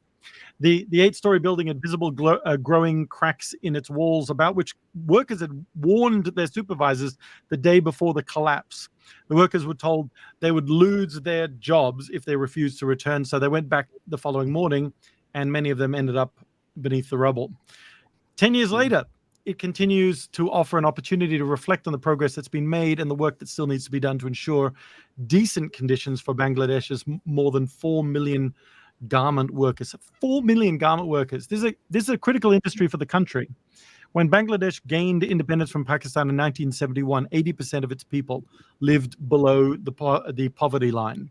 The 8-story building had visible growing cracks in its walls, about which workers had warned their supervisors the day before the collapse. The workers were told they would lose their jobs if they refused to return, so they went back the following morning, and many of them ended up beneath the rubble. 10 years later, it continues to offer an opportunity to reflect on the progress that's been made and the work that still needs to be done to ensure decent conditions for Bangladesh's more than 4 million garment workers. 4 million garment workers. This is a critical industry for the country. When Bangladesh gained independence from Pakistan in 1971, 80% of its people lived below the poverty line.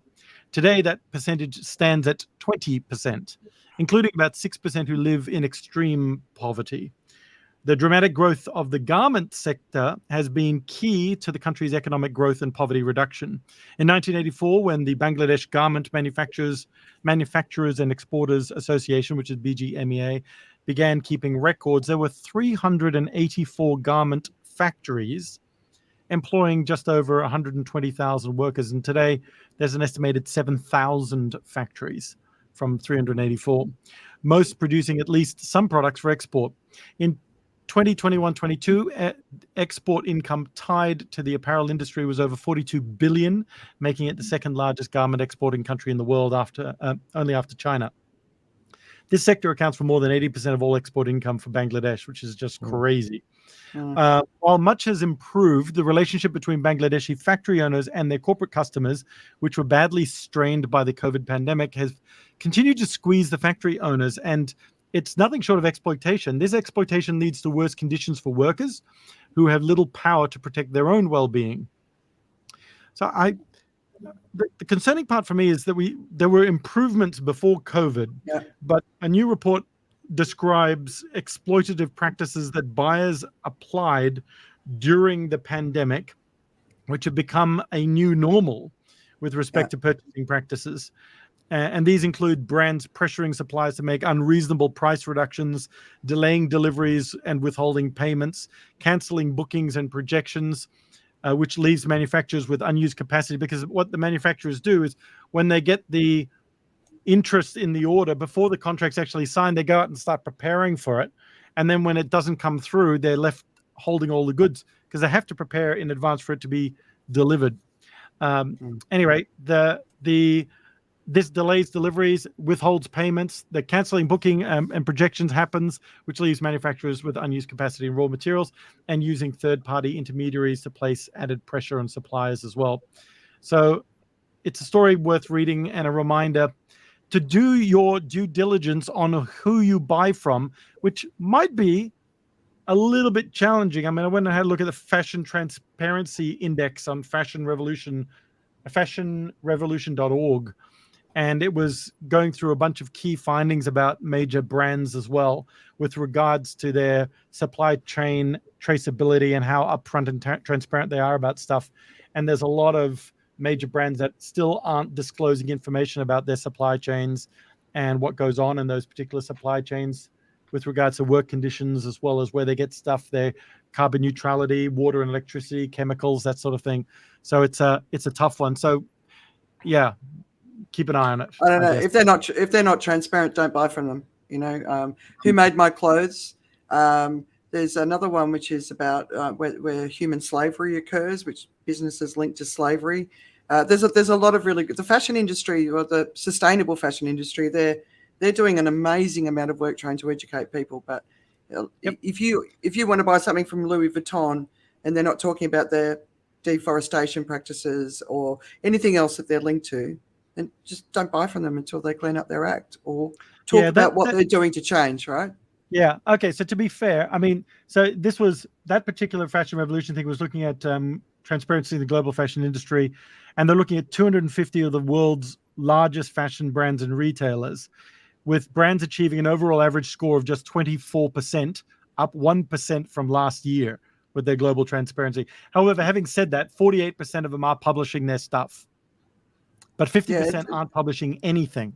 Today, that percentage stands at 20%, including about 6% who live in extreme poverty. The dramatic growth of the garment sector has been key to the country's economic growth and poverty reduction. In 1984, when the Bangladesh Garment Manufacturers and Exporters Association, which is BGMEA, began keeping records, there were 384 garment factories employing just over 120,000 workers. And today, there's an estimated 7,000 factories from 384, most producing at least some products for export. In 2021-22, export income tied to the apparel industry was over 42 billion, making it the second largest garment exporting country in the world only after China. This sector accounts for more than 80% of all export income for Bangladesh, which is just crazy. While much has improved, the relationship between Bangladeshi factory owners and their corporate customers, which were badly strained by the COVID pandemic, has continued to squeeze the factory owners, and it's nothing short of exploitation. This exploitation leads to worse conditions for workers who have little power to protect their own well-being. So the concerning part for me is that there were improvements before COVID, but a new report describes exploitative practices that buyers applied during the pandemic, which have become a new normal with respect to purchasing practices. And these include brands pressuring suppliers to make unreasonable price reductions, delaying deliveries and withholding payments, canceling bookings and projections, which leaves manufacturers with unused capacity. Because what the manufacturers do is when they get the interest in the order before the contract's actually signed, they go out and start preparing for it. And then when it doesn't come through, they're left holding all the goods because they have to prepare in advance for it to be delivered. Anyway, this delays deliveries, withholds payments, the canceling booking and projections happens, which leaves manufacturers with unused capacity in raw materials and using third-party intermediaries to place added pressure on suppliers as well. So it's a story worth reading and a reminder to do your due diligence on who you buy from, which might be a little bit challenging. I mean, I went and had a look at the Fashion Transparency Index on fashionrevolution.org. And it was going through a bunch of key findings about major brands as well with regards to their supply chain traceability and how upfront and transparent they are about stuff. And there's a lot of major brands that still aren't disclosing information about their supply chains and what goes on in those particular supply chains with regards to work conditions, as well as where they get stuff, their carbon neutrality, water and electricity, chemicals, that sort of thing. So it's a tough one. So yeah, keep an eye on it. I don't know if they're not transparent, don't buy from them. You know, who made my clothes? There's another one which is about where human slavery occurs, which businesses linked to slavery. There's a lot of really good. The fashion industry, or the sustainable fashion industry, they're they're doing an amazing amount of work trying to educate people. But Yep. if you want to buy something from Louis Vuitton and they're not talking about their deforestation practices or anything else that they're linked to, then just don't buy from them until they clean up their act or talk about what they're doing to change, right? Yeah. Okay. So to be fair, I mean, so this was that particular fashion revolution thing was looking at transparency in the global fashion industry, and they're looking at 250 of the world's largest fashion brands and retailers, with brands achieving an overall average score of just 24%, up 1% from last year with their global transparency. However, having said that, 48% of them are publishing their stuff, but 50% aren't publishing anything.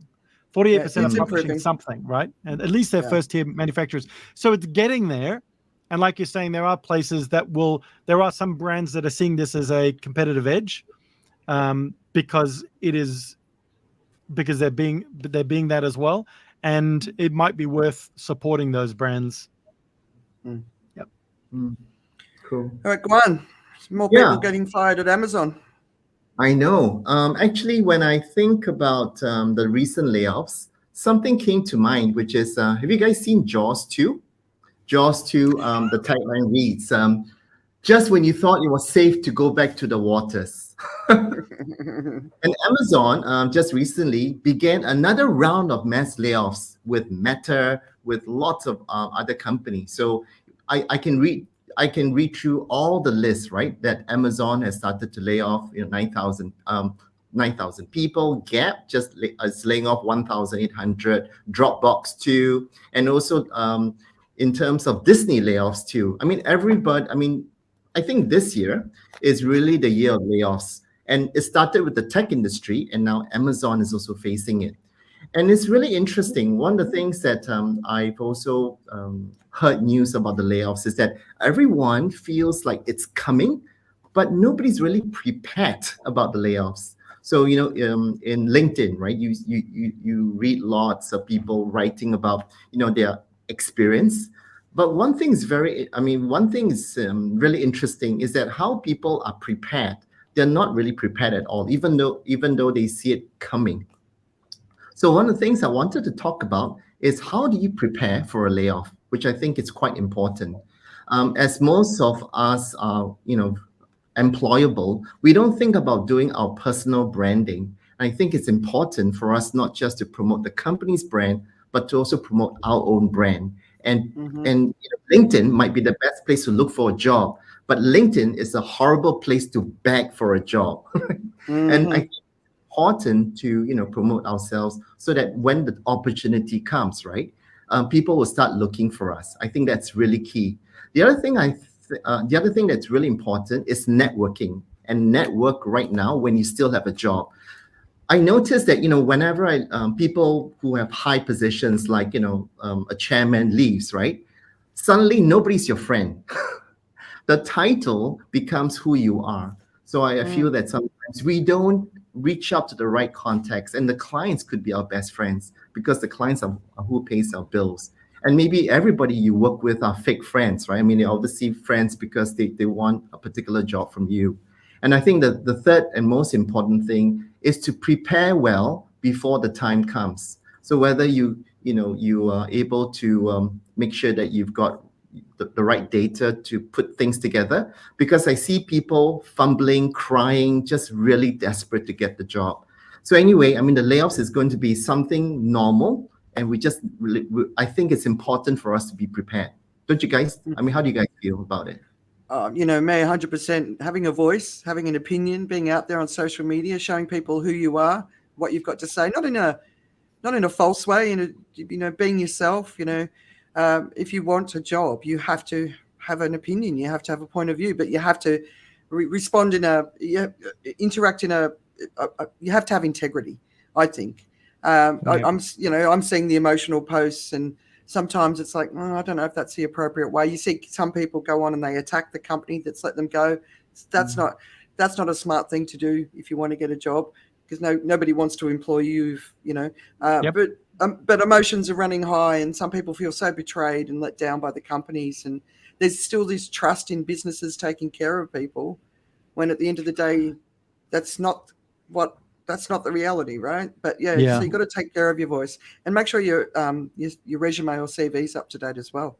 48% are publishing something, right? And at least they're first-tier manufacturers. So it's getting there. And like you're saying, there are places there are some brands that are seeing this as a competitive edge because they're being that as well. And it might be worth supporting those brands. Yep. Cool. All right, Guan, more people getting fired at Amazon. I know. Actually, when I think about the recent layoffs, something came to mind, which is, have you guys seen Jaws 2? Jaws 2, the tagline reads, just when you thought it was safe to go back to the waters. And Amazon just recently began another round of mass layoffs with Meta, with lots of other companies. So I can read through all the lists, right? That Amazon has started to lay off, 9,000 people. Gap just is laying off 1,800. Dropbox too, and also in terms of Disney layoffs too. I mean, I think this year is really the year of layoffs, and it started with the tech industry, and now Amazon is also facing it. And it's really interesting. One of the things that I've also heard news about the layoffs is that everyone feels like it's coming, but nobody's really prepared about the layoffs. So, in LinkedIn, right, you read lots of people writing about, their experience. But one thing is really interesting is that how people are prepared. They're not really prepared at all, even though they see it coming. So one of the things I wanted to talk about is how do you prepare for a layoff, which I think is quite important. As most of us are, employable, we don't think about doing our personal branding. And I think it's important for us not just to promote the company's brand, but to also promote our own brand. And LinkedIn might be the best place to look for a job, but LinkedIn is a horrible place to beg for a job. And I think important to promote ourselves so that when the opportunity comes, right, people will start looking for us. I think that's really key. The other thing that's really important is networking, and network right now when you still have a job. I noticed that whenever people who have high positions like a chairman leaves, right, suddenly nobody's your friend. The title becomes who you are. So I feel that sometimes we don't reach out to the right contacts, and the clients could be our best friends because the clients are who pays our bills. And maybe everybody you work with are fake friends, right? I mean, they're obviously friends because they want a particular job from you. And I think that the third and most important thing is to prepare well before the time comes. So whether you are able to make sure that you've got the right data to put things together, because I see people fumbling, crying, just really desperate to get the job. So anyway, I mean, the layoffs is going to be something normal, and I think it's important for us to be prepared. Don't you guys? I mean, how do you guys feel about it? Me, 100%. Having a voice, having an opinion, being out there on social media, showing people who you are, what you've got to say, not in a false way, being yourself. If you want a job, you have to have an opinion, you have to have a point of view, but you have to respond interact you have to have integrity, I think. I'm seeing the emotional posts, and sometimes it's like, I don't know if that's the appropriate way. You see some people go on and they attack the company that's let them go. That's not a smart thing to do if you want to get a job, because nobody wants to employ you, But emotions are running high, and some people feel so betrayed and let down by the companies. And there's still this trust in businesses taking care of people, when at the end of the day, that's not what that's not the reality, right? But yeah, Yeah. so you got to take care of your voice and make sure your resume or CV is up to date as well.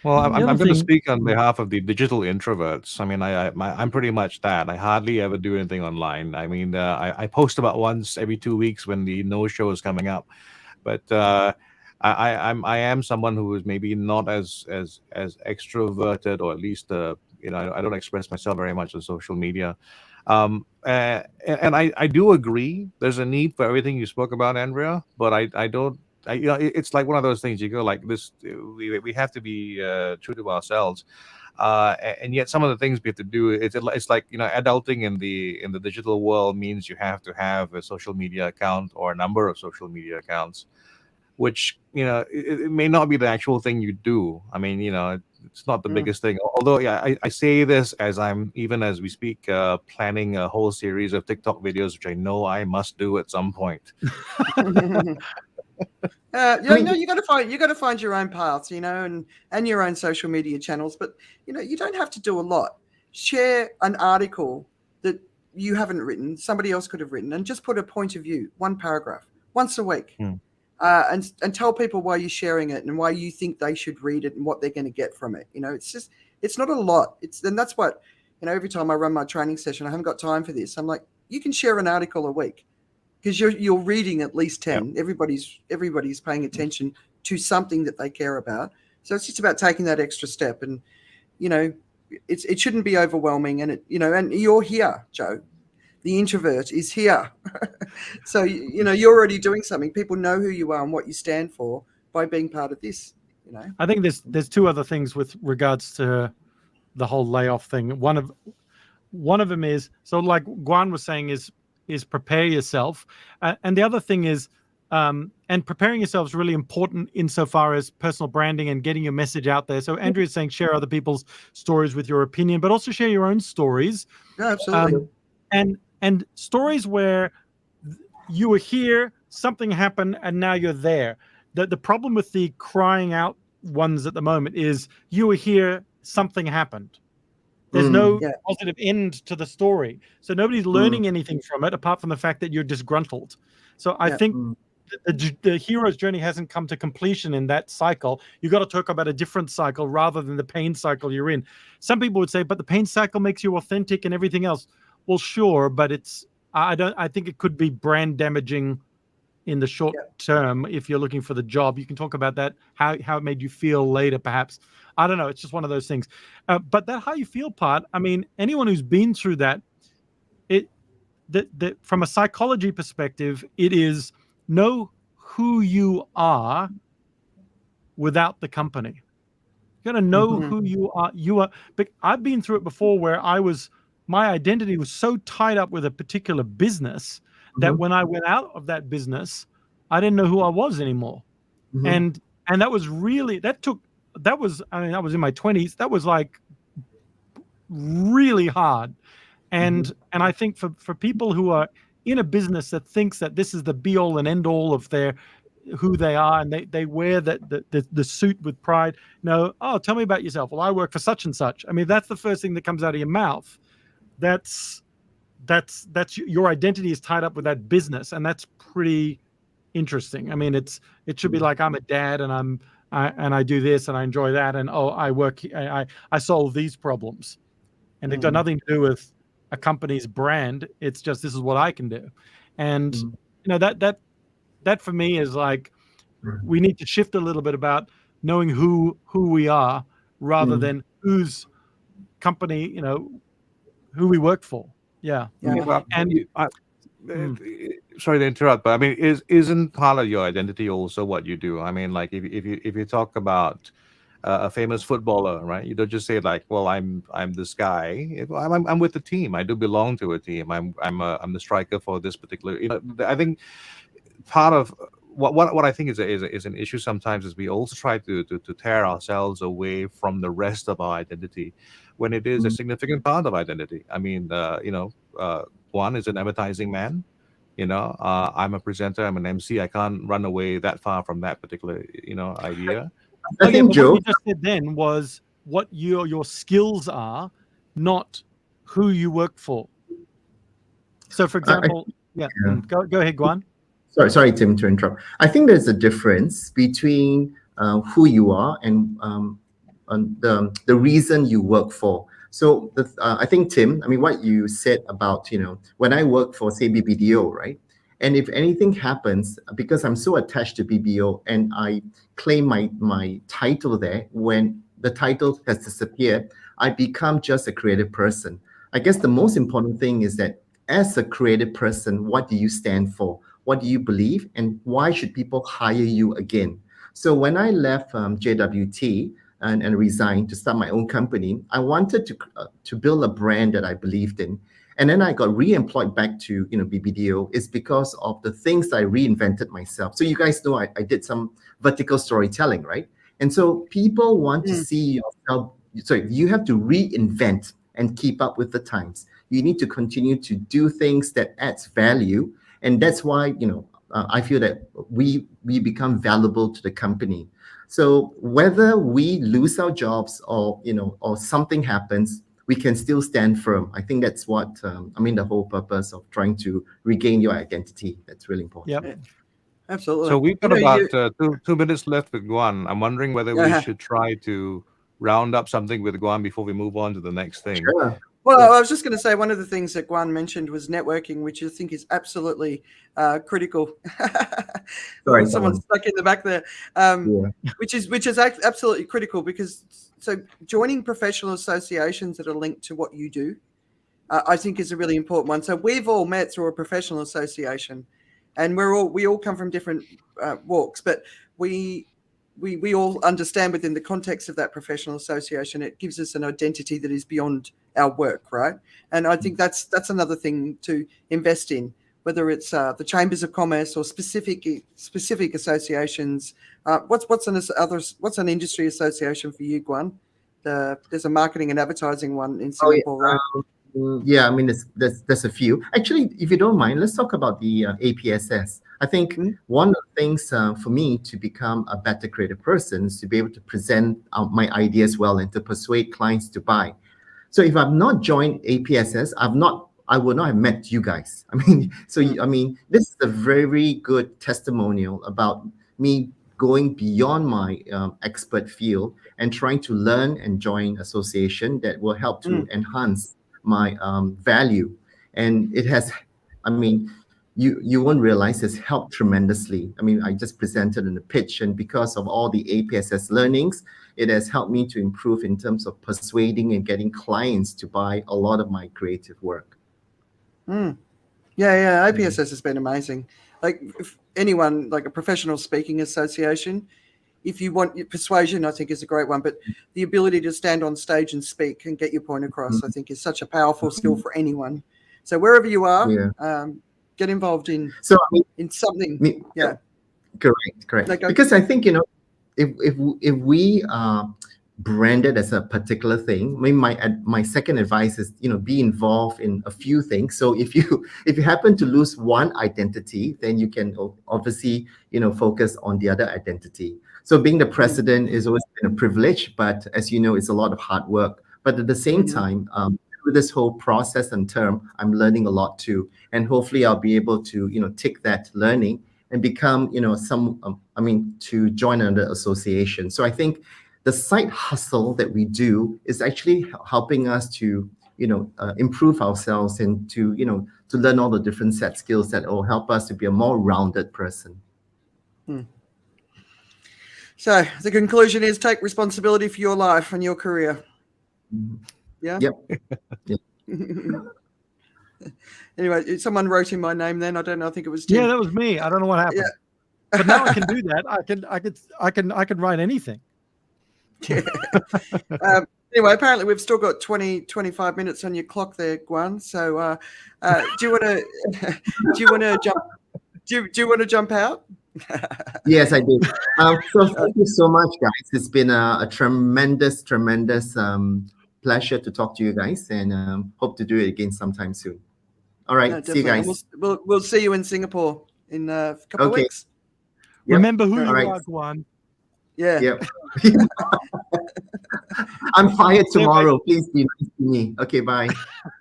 Well, I'm The other going to thing- speak on behalf of the digital introverts. I mean, I'm pretty much that. I hardly ever do anything online. I mean, I post about once every 2 weeks when the no show is coming up, but I am someone who is maybe not as extroverted, or at least I don't express myself very much on social media. And I do agree there's a need for everything you spoke about, Andrea, but I don't. It's like one of those things. You go like this. We have to be true to ourselves, and yet some of the things we have to do. It's like adulting in the digital world means you have to have a social media account or a number of social media accounts, which it may not be the actual thing you do. I mean, it's not the biggest thing. Although, yeah, I say this as we speak, planning a whole series of TikTok videos, which I know I must do at some point. You got to find your own paths, and your own social media channels. But you don't have to do a lot. Share an article that you haven't written, somebody else could have written, and just put a point of view, one paragraph, once a week, and tell people why you're sharing it and why you think they should read it and what they're going to get from it. It's not a lot. And that's what every time I run my training session, I haven't got time for this. I'm like, you can share an article a week, because you're reading at least 10. Yep. Everybody's paying attention to something that they care about. So it's just about taking that extra step, and it shouldn't be overwhelming. And and you're here, Joe. The introvert is here. So you're already doing something. People know who you are and what you stand for by being part of this. I think there's two other things with regards to the whole layoff thing. One of them is, so like Guan was saying, is prepare yourself, and the other thing is, and preparing yourself is really important insofar as personal branding and getting your message out there. So Andrea's saying share other people's stories with your opinion, but also share your own stories. Yeah, absolutely. And stories where you were here, something happened, and now you're there. The problem with the crying out ones at the moment is you were here, something happened. There's no positive end to the story. So nobody's learning anything from it apart from the fact that you're disgruntled. So I think the hero's journey hasn't come to completion in that cycle. You got to talk about a different cycle rather than the pain cycle you're in. Some people would say, but the pain cycle makes you authentic and everything else. Well, sure, but I think it could be brand damaging in the short term. If you're looking for the job, you can talk about that, how it made you feel later, perhaps. I don't know. It's just one of those things. But that how you feel part, I mean, anyone who's been through that, from a psychology perspective, it is know who you are without the company. You got to know who you are. But I've been through it before where my identity was so tied up with a particular business that when I went out of that business, I didn't know who I was anymore. And that was really, I was in my 20s. That was like really hard. And I think for people who are in a business that thinks that this is the be all and end all of who they are, and they wear the suit with pride. No, tell me about yourself. Well, I work for such and such. I mean, that's the first thing that comes out of your mouth. That's your identity is tied up with that business, and that's pretty interesting. I mean, it should be like, I'm a dad, and I do this, and I enjoy that, and I solve these problems, and they've got nothing to do with a company's brand. It's just, this is what I can do, and that for me is like, we need to shift a little bit about knowing who we are rather than whose company, who we work for. Yeah. Well, and sorry to interrupt, but I mean, isn't part of your identity also what you do? I mean, like if you talk about a famous footballer, right? You don't just say like, well, I'm this guy. I'm with the team. I do belong to a team. I'm the striker for this particular. I think part of what I think is an issue sometimes is we also try to tear ourselves away from the rest of our identity when it is a significant part of identity. I mean, Guan is an advertising man. I'm a presenter. I'm an MC. I can't run away that far from that particular idea. I think Joe, what you just said then was what your skills are, not who you work for. So, for example, Yeah. Yeah. Go ahead, Guan. Sorry, Tim, to interrupt. I think there's a difference between who you are and the reason you work for. So I think, Tim, I mean, what you said about, when I work for, say, BBDO, right? And if anything happens, because I'm so attached to BBO and I claim my title there, when the title has disappeared, I become just a creative person. I guess the most important thing is that as a creative person, what do you stand for? What do you believe? And why should people hire you again? So when I left JWT and resigned to start my own company, I wanted to build a brand that I believed in. And then I got re-employed back to BBDO. It's because of the things I reinvented myself. So you guys know I did some vertical storytelling, right? And so people want to see yourself. So you have to reinvent and keep up with the times. You need to continue to do things that adds value. And that's why, I feel that we become valuable to the company. So whether we lose our jobs or something happens, we can still stand firm. I think that's what, the whole purpose of trying to regain your identity. That's really important. Yep. Absolutely. So we've got about 2 minutes left with Guan. I'm wondering whether we should try to round up something with Guan before we move on to the next thing. Sure. Well, I was just going to say one of the things that Guan mentioned was networking, which I think is absolutely critical. Sorry, someone's stuck in the back there, which is absolutely critical because joining professional associations that are linked to what you do, I think is a really important one. So we've all met through a professional association, and we all come from different walks, but we all understand within the context of that professional association, it gives us an identity that is beyond our work, right? And I think that's another thing to invest in, whether it's the chambers of commerce or specific associations. What's an industry association for you, Guan? There's a marketing and advertising one in Singapore, right? Yeah, there's a few. Actually, if you don't mind, let's talk about the APSS. I think one of the things for me to become a better creative person is to be able to present my ideas well and to persuade clients to buy. So if I've not joined APSS, I would not have met you guys. This is a very good testimonial about me going beyond my expert field and trying to learn and join association that will help to enhance my value. And it has, you won't realize it's helped tremendously. I just presented in the pitch, and because of all the APSS learnings, it has helped me to improve in terms of persuading and getting clients to buy a lot of my creative work. Yeah, APSS has been amazing. Like, if anyone, like a professional speaking association, if you want persuasion, I think is a great one, but the ability to stand on stage and speak and get your point across, I think is such a powerful skill for anyone. So wherever you are, get involved in something. Correct. Because I think, if we are branded as a particular thing, my second advice is, be involved in a few things. So if you happen to lose one identity, then you can obviously, focus on the other identity. So being the president is always been a privilege, but as you know, it's a lot of hard work. But at the same time, through this whole process and term, I'm learning a lot too. And hopefully I'll be able to, take that learning and become, to join another association. So I think the side hustle that we do is actually helping us to, improve ourselves and to learn all the different set skills that will help us to be a more rounded person. So the conclusion is take responsibility for your life and your career. Yeah. Yep. Anyway, someone wrote in my name then. I don't know. I think it was Tim. Yeah, that was me. I don't know what happened. Yeah. But now I can do that. I can write anything. Yeah. Anyway, apparently we've still got 25 minutes on your clock there, Guan. So do you want to jump out? Yes, I do. So thank you so much, guys. It's been a tremendous pleasure to talk to you guys, and hope to do it again sometime soon. All right, see you guys. We'll see you in Singapore in a couple of weeks. Yep. Remember who you are, Guan. Yeah. Yep. I'm fired tomorrow. Please be nice to me. Okay, bye.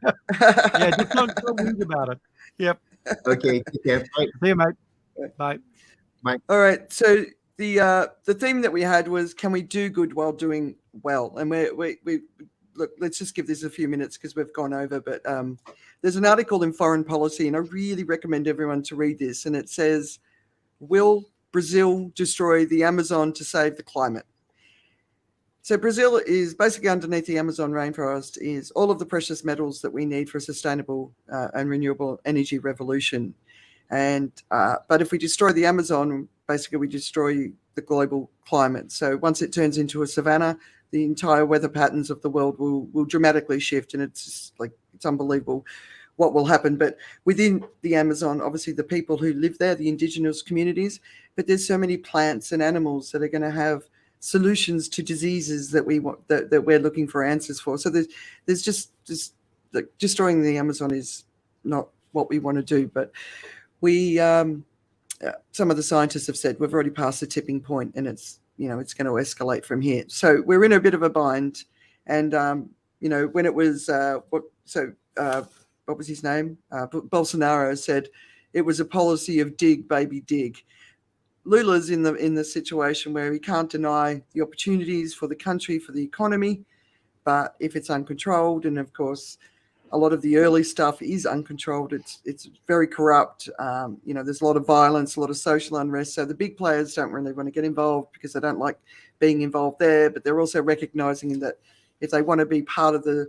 Yeah, just don't read about it. Yep. Okay, take care. Bye. See you, mate. Bye. All right. So the theme that we had was, can we do good while doing well? And we look. Let's just give this a few minutes because we've gone over. But there's an article in Foreign Policy, and I really recommend everyone to read this. And it says, "Will Brazil destroy the Amazon to save the climate?" So Brazil is basically underneath the Amazon rainforest is all of the precious metals that we need for a sustainable and renewable energy revolution. And but if we destroy the Amazon, basically we destroy the global climate. So once it turns into a savanna, the entire weather patterns of the world will dramatically shift, and it's just like it's unbelievable what will happen. But within the Amazon, obviously the people who live there, the indigenous communities, but there's so many plants and animals that are going to have solutions to diseases that we want that we're looking for answers for. So there's just like destroying the Amazon is not what we want to do, but we some of the scientists have said we've already passed the tipping point, and it's it's going to escalate from here. So we're in a bit of a bind. And when it was what was his name? Bolsonaro said it was a policy of dig, baby, dig. Lula's in the situation where he can't deny the opportunities for the country, for the economy, but if it's uncontrolled, and of course a lot of the early stuff is uncontrolled, it's very corrupt. There's a lot of violence, a lot of social unrest. So the big players don't really want to get involved because they don't like being involved there, but they're also recognizing that if they want to be part of the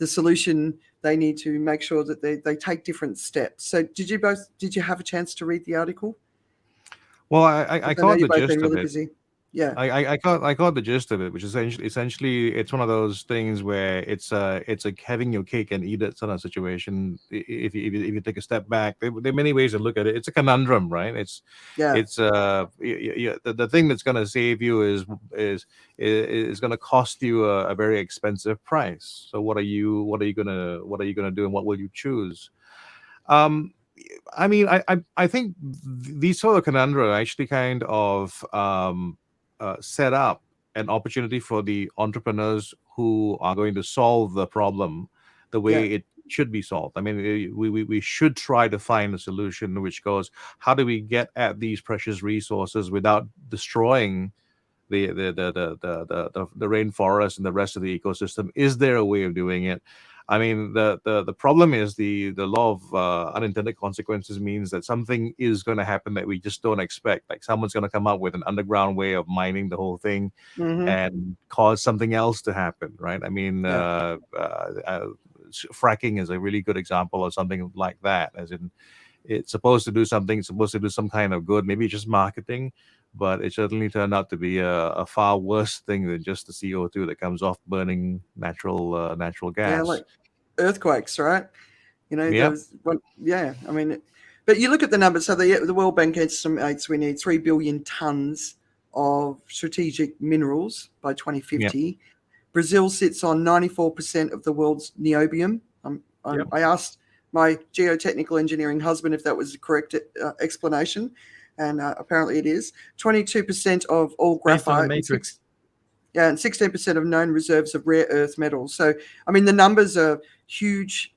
solution, they need to make sure that they take different steps. So did you have a chance to read the article? Well, I caught the gist of it. Busy. Yeah, I caught the gist of it, which is essentially it's one of those things where it's like having your cake and eat it sort of situation. If you take a step back, there are many ways to look at it. It's a conundrum, right? The thing that's going to save you is going to cost you a very expensive price. So what are you gonna do, and what will you choose? I think these sort of conundrum actually kind of set up an opportunity for the entrepreneurs who are going to solve the problem the way it should be solved. I mean, we should try to find a solution which goes, how do we get at these precious resources without destroying the rainforest and the rest of the ecosystem? Is there a way of doing it? I mean, the problem is the law of unintended consequences means that something is going to happen that we just don't expect. Like someone's going to come up with an underground way of mining the whole thing and cause something else to happen, right? I mean, fracking is a really good example of something like that. As in, it's supposed to do something, it's supposed to do some kind of good, maybe just marketing, but it certainly turned out to be a far worse thing than just the CO2 that comes off burning natural gas. Yeah, like earthquakes, right? There was one. Yeah, I mean, but you look at the numbers. So the World Bank estimates we need 3 billion tons of strategic minerals by 2050. Yep. Brazil sits on 94% of the world's niobium. I asked my geotechnical engineering husband if that was the correct explanation. And apparently it is. 22% of all graphite. And 16% of known reserves of rare earth metals. So, I mean, the numbers are huge.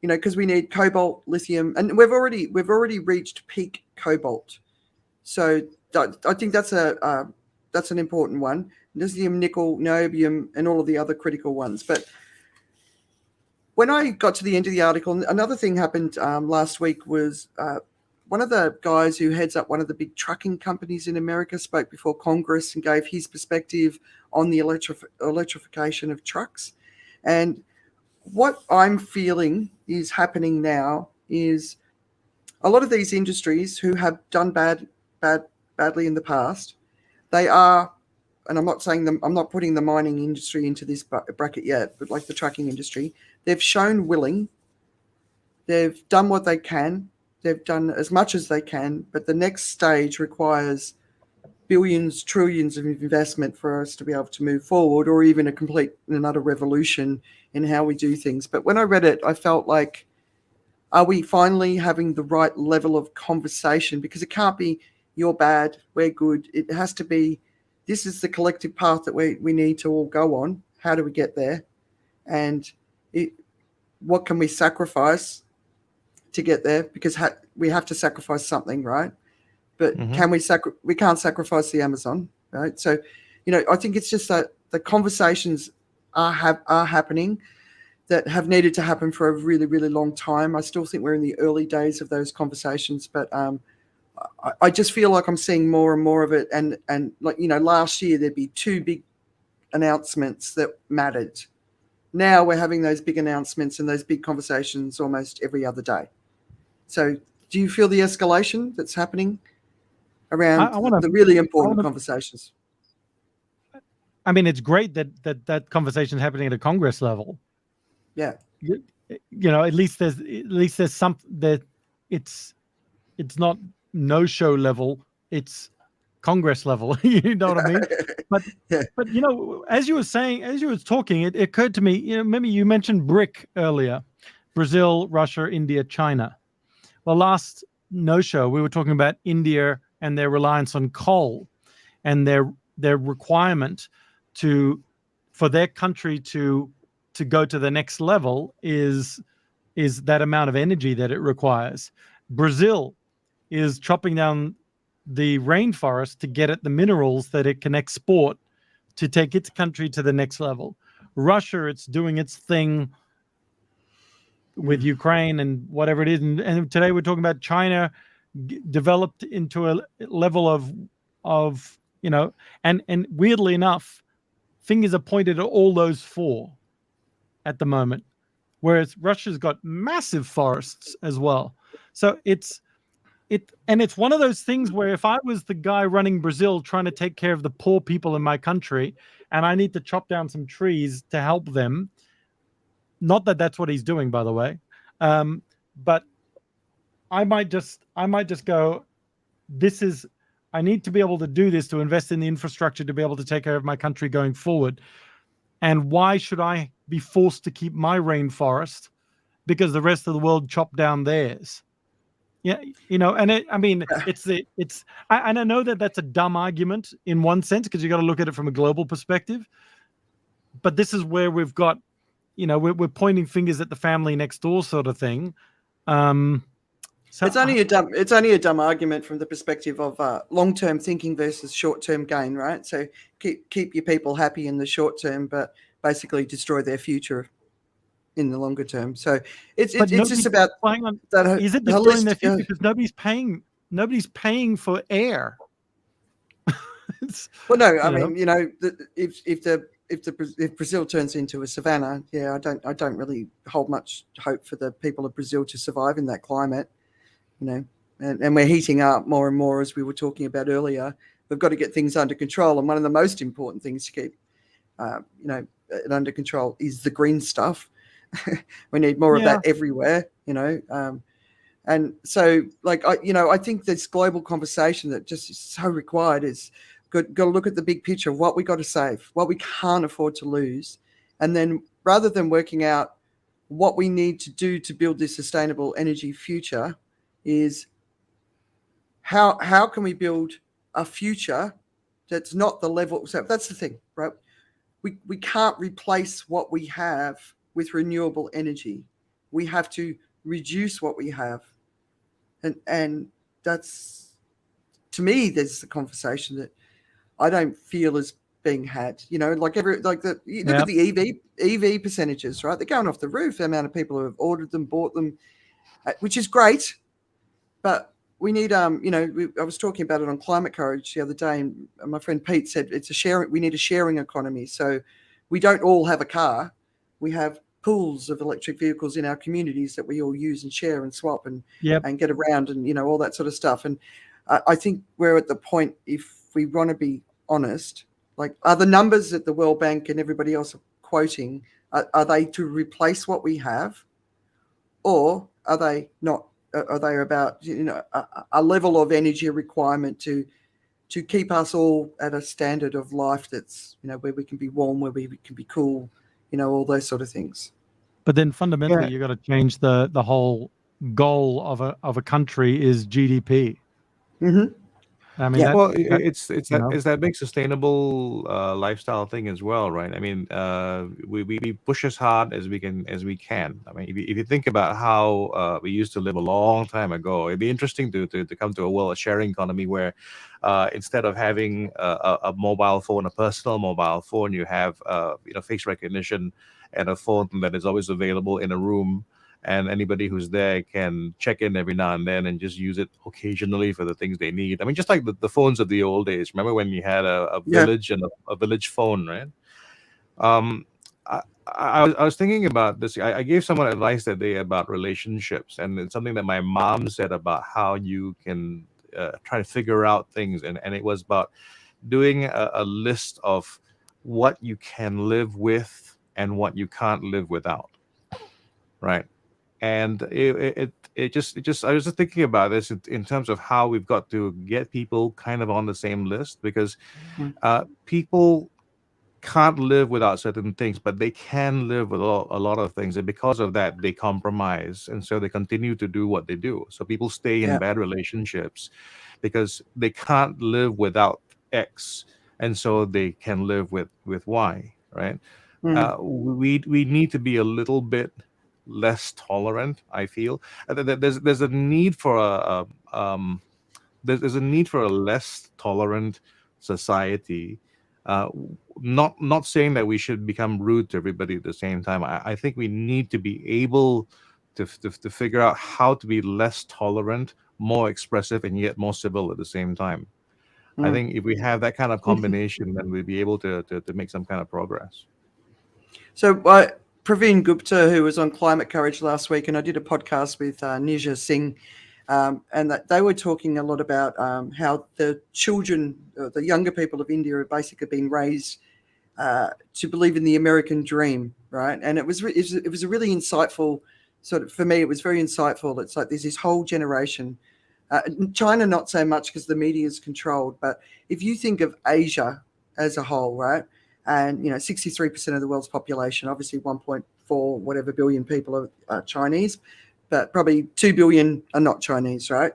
Because we need cobalt, lithium, and we've already reached peak cobalt. So I think that's an important one. Lithium, nickel, niobium, and all of the other critical ones. But when I got to the end of the article, another thing happened last week was. One of the guys who heads up one of the big trucking companies in America spoke before Congress and gave his perspective on the electrification of trucks. And what I'm feeling is happening now is a lot of these industries who have done badly in the past, they are, and I'm not putting the mining industry into this bracket yet, but like the trucking industry, they've shown willing, they've done what they can. They've done as much as they can, but the next stage requires billions, trillions of investment for us to be able to move forward, or even a complete and utter revolution in how we do things. But when I read it, I felt like, are we finally having the right level of conversation? Because it can't be you're bad, we're good. It has to be, this is the collective path that we need to all go on. How do we get there? And what can we sacrifice to get there because we have to sacrifice something, right? But Mhm. we can't sacrifice the Amazon, right? So, I think it's just that the conversations are happening that have needed to happen for a really, really long time. I still think we're in the early days of those conversations, but I just feel like I'm seeing more and more of it. And like, last year there'd be 2 big announcements that mattered. Now we're having those big announcements and those big conversations almost every other day. So do you feel the escalation that's happening around the really important conversations? I mean, it's great that conversation is happening at a Congress level. Yeah. At least there's something that it's not no-show level, it's Congress level. You know what I mean? But Yeah. but as you were talking, it occurred to me, maybe you mentioned BRIC earlier: Brazil, Russia, India, China. Well, last no-show we were talking about India and their reliance on coal and their requirement for their country to go to the next level is that amount of energy that it requires. Brazil is chopping down the rainforest to get at the minerals that it can export to take its country to the next level. Russia, it's doing its thing with Ukraine and whatever it is. And today we're talking about China developed into a level of and weirdly enough, fingers are pointed at all those 4 at the moment, whereas Russia's got massive forests as well. So it's one of those things where if I was the guy running Brazil trying to take care of the poor people in my country and I need to chop down some trees to help them, not that that's what he's doing, by the way, but I might just go, I need to be able to do this, to invest in the infrastructure to be able to take care of my country going forward. And why should I be forced to keep my rainforest because the rest of the world chopped down theirs? Yeah, and I know that that's a dumb argument in one sense because you got to look at it from a global perspective. But this is where we've got, we're pointing fingers at the family next door sort of thing. So it's only a dumb argument from the perspective of long-term thinking versus short-term gain, right? So keep your people happy in the short term, but basically destroy their future in the longer term. So it's just about that. Is it destroying their future because nobody's paying for air? Well, no, I mean, if Brazil turns into a savanna, I don't really hold much hope for the people of Brazil to survive in that climate. And we're heating up more and more, as we were talking about earlier. We've got to get things under control, and one of the most important things to keep, it under control is the green stuff. We need more of that everywhere, and so, like, I think this global conversation that just is so required is got to look at the big picture of what we got to save, what we can't afford to lose, and then rather than working out what we need to do to build this sustainable energy future, is how can we build a future that's not the level. So that's the thing, right? We can't replace what we have with renewable energy. We have to reduce what we have, and that's, to me, there's the conversation that I don't feel is being had. You look at the EV percentages, right? They're going off the roof. The amount of people who have ordered them, bought them, which is great, but we need I was talking about it on Climate Courage the other day, and my friend Pete said we need a sharing economy. So we don't all have a car. We have pools of electric vehicles in our communities that we all use and share and swap and get around and all that sort of stuff. And I think we're at the point, if we want to be honest, like, are the numbers that the World Bank and everybody else are quoting, are they to replace what we have, or are they not? Are they about a level of energy requirement to keep us all at a standard of life that's where we can be warm, where we can be cool, all those sort of things. But then fundamentally, you got to change the whole goal of a country is GDP. Mm-hmm. I mean, Yeah. Well, that it's you know, it's that big sustainable lifestyle thing as well, right? I mean, we push as hard as we can. I mean, if you think about how we used to live a long time ago, it'd be interesting to come to a world, a sharing economy where instead of having a mobile phone, a personal mobile phone, you have face recognition and a phone that is always available in a room, and anybody who's there can check in every now and then and just use it occasionally for the things they need. I mean, just like the phones of the old days. Remember when you had a Yeah. village and a village phone, right? Um, I was thinking about this. I gave someone advice that day about relationships, and it's something that my mom said about how you can try to figure out things, and it was about doing a list of what you can live with and what you can't live without, right? And it just I was just thinking about this in terms of how we've got to get people kind of on the same list, because Mm. people can't live without certain things, but they can live with a lot of things, and because of that they compromise, and so they continue to do what they do. So people stay in Yeah. bad relationships because they can't live without X, and so they can live with Y, right? Mm. We need to be a little bit less tolerant, I feel. There's a need for there's a need for a less tolerant society. uh, not saying that we should become rude to everybody at the same time. I think we need to be able to figure out how to be less tolerant, more expressive, and yet more civil at the same time. I Mm. think if we have that kind of combination, then we'll be able to make some kind of progress. So Praveen Gupta, who was on Climate Courage last week, and I did a podcast with Nija Singh, and that they were talking a lot about how the children, the younger people of India, have basically been raised to believe in the American dream, right? And it was a really insightful sort of, for me, it was very insightful. It's like there's this whole generation. China, not so much because the media is controlled, but if you think of Asia as a whole, right? And 63% of the world's population, obviously 1.4 whatever billion people are Chinese, but probably 2 billion are not Chinese, right?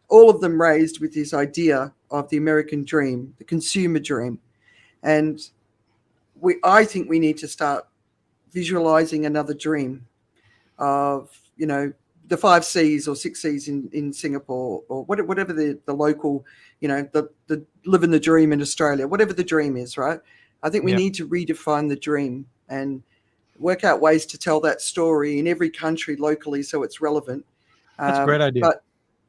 All of them raised with this idea of the American dream, the consumer dream. And I think we need to start visualizing another dream of, the 5 Cs or 6 Cs in Singapore, or whatever the local, the living the dream in Australia, whatever the dream is, right? I think we Yep. need to redefine the dream and work out ways to tell that story in every country locally so it's relevant. That's a great idea.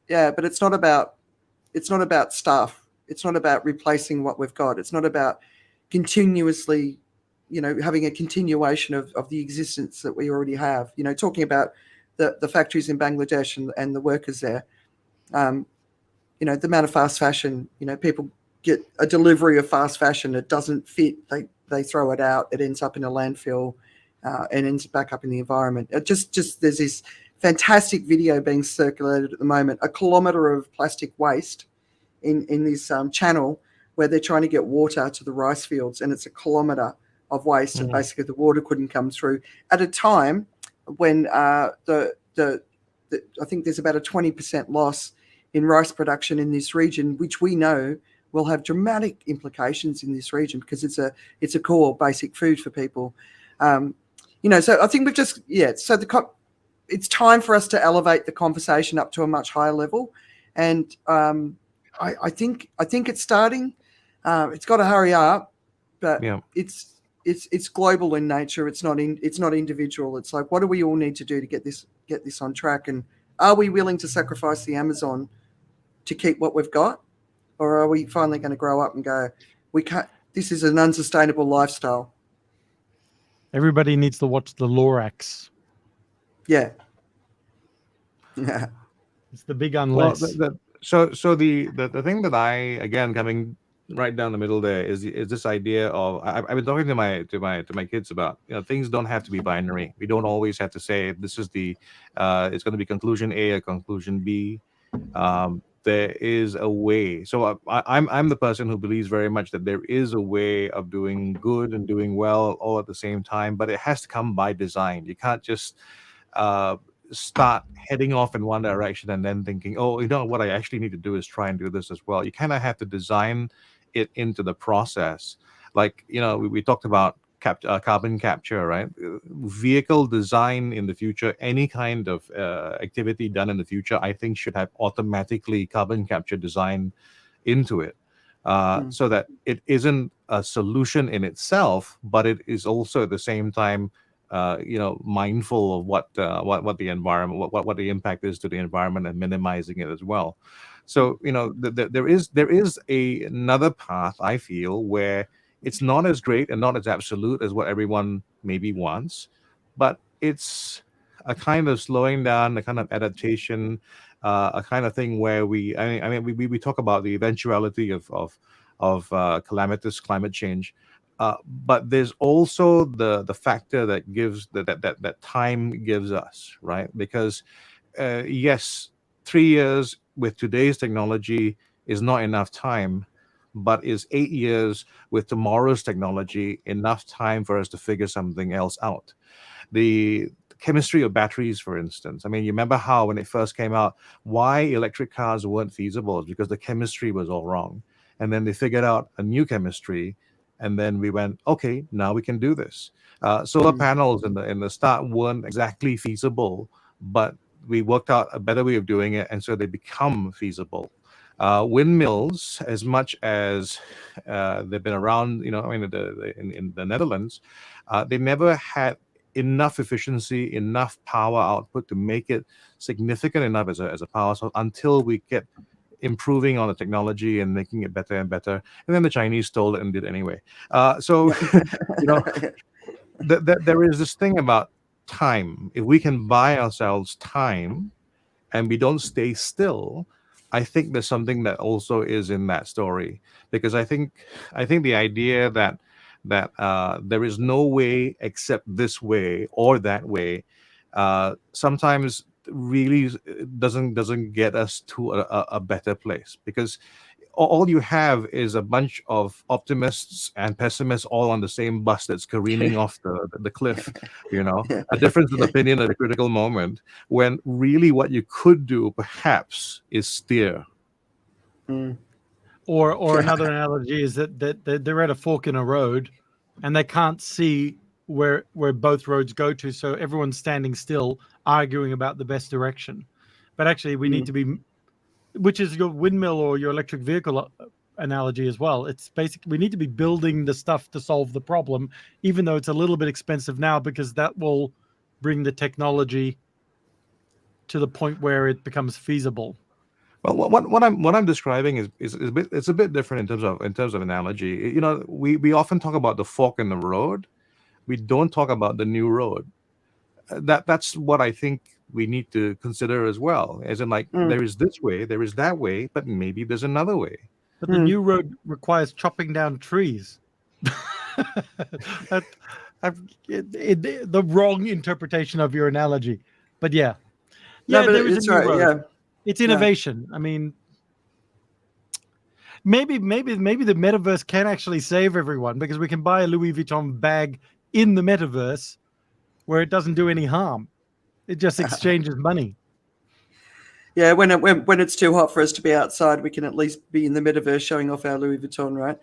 But it's not about stuff. It's not about replacing what we've got. It's not about continuously, having a continuation of the existence that we already have. Talking about the factories in Bangladesh and the workers there. The amount of fast fashion, people get a delivery of fast fashion, it doesn't fit, they throw it out, it ends up in a landfill, and ends back up in the environment. Just there's this fantastic video being circulated at the moment, a kilometre of plastic waste in this channel where they're trying to get water to the rice fields, and it's a kilometre of waste, and basically the water couldn't come through at a time when I think there's about a 20% loss in rice production in this region, which we know will have dramatic implications in this region because it's a core basic food for people. So I think it's time for us to elevate the conversation up to a much higher level, and I think it's starting. It's got to hurry up, but Yeah. it's global in nature. It's not individual. It's like, what do we all need to do to get this on track? And are we willing to sacrifice the Amazon to keep what we've got, or are we finally going to grow up and go, we can't? This is an unsustainable lifestyle. Everybody needs to watch the Lorax. Yeah. Yeah. It's the big Well, unless. so the thing that I, again, coming right down the middle there, is this idea of, I've been talking to my kids about, things don't have to be binary. We don't always have to say this is it's going to be conclusion A or conclusion B. There is a way. So I'm the person who believes very much that there is a way of doing good and doing well all at the same time, but it has to come by design. You can't just start heading off in one direction and then thinking, oh, what I actually need to do is try and do this as well. You kind of have to design it into the process. Like, we talked about carbon capture, right? Vehicle design in the future, any kind of activity done in the future, I think should have automatically carbon capture design into it. So that it isn't a solution in itself, but it is also at the same time, mindful of what the environment, what the impact is to the environment, and minimizing it as well. So there is another path, I feel, where it's not as great and not as absolute as what everyone maybe wants, but it's a kind of slowing down, a kind of adaptation, a kind of thing where we talk about the eventuality of calamitous climate change, but there's also the factor that gives that time gives us, right? Because yes, 3 years with today's technology is not enough time, but is 8 years with tomorrow's technology enough time for us to figure something else out? The chemistry of batteries, for instance. I mean, you remember how when it first came out, why electric cars weren't feasible? It's because the chemistry was all wrong. And then they figured out a new chemistry, and then we went, okay, now we can do this. Solar panels in the start weren't exactly feasible, but we worked out a better way of doing it, and so they become feasible. Windmills, as much as they've been around, in the Netherlands, they never had enough efficiency, enough power output to make it significant enough as a power source until we get improving on the technology and making it better and better. And then the Chinese stole it and did anyway. There is this thing about time. If we can buy ourselves time and we don't stay still, I think there's something that also is in that story. Because I think the idea that there is no way except this way or that way sometimes really doesn't get us to a better place, because all you have is a bunch of optimists and pessimists all on the same bus that's careening off the cliff, a difference of opinion at a critical moment, when really what you could do perhaps is steer. Or another analogy is that they're at a fork in a road and they can't see where both roads go to, so everyone's standing still arguing about the best direction. But actually we need to be, which is your windmill or your electric vehicle analogy as well. It's basically, we need to be building the stuff to solve the problem, even though it's a little bit expensive now, because that will bring the technology to the point where it becomes feasible. Well, what I'm describing is a bit different in terms of analogy. We often talk about the fork in the road. We don't talk about the new road. That's what I think we need to consider as well. As in, like, there is this way, there is that way, but maybe there's another way. But the new road requires chopping down trees. The wrong interpretation of your analogy. But yeah, but there is it's a new right. road. Yeah, it's innovation. I mean, maybe the metaverse can actually save everyone, because we can buy a Louis Vuitton bag in the metaverse where it doesn't do any harm. It just exchanges money. Yeah, when it's too hot for us to be outside, we can at least be in the metaverse showing off our Louis Vuitton, right?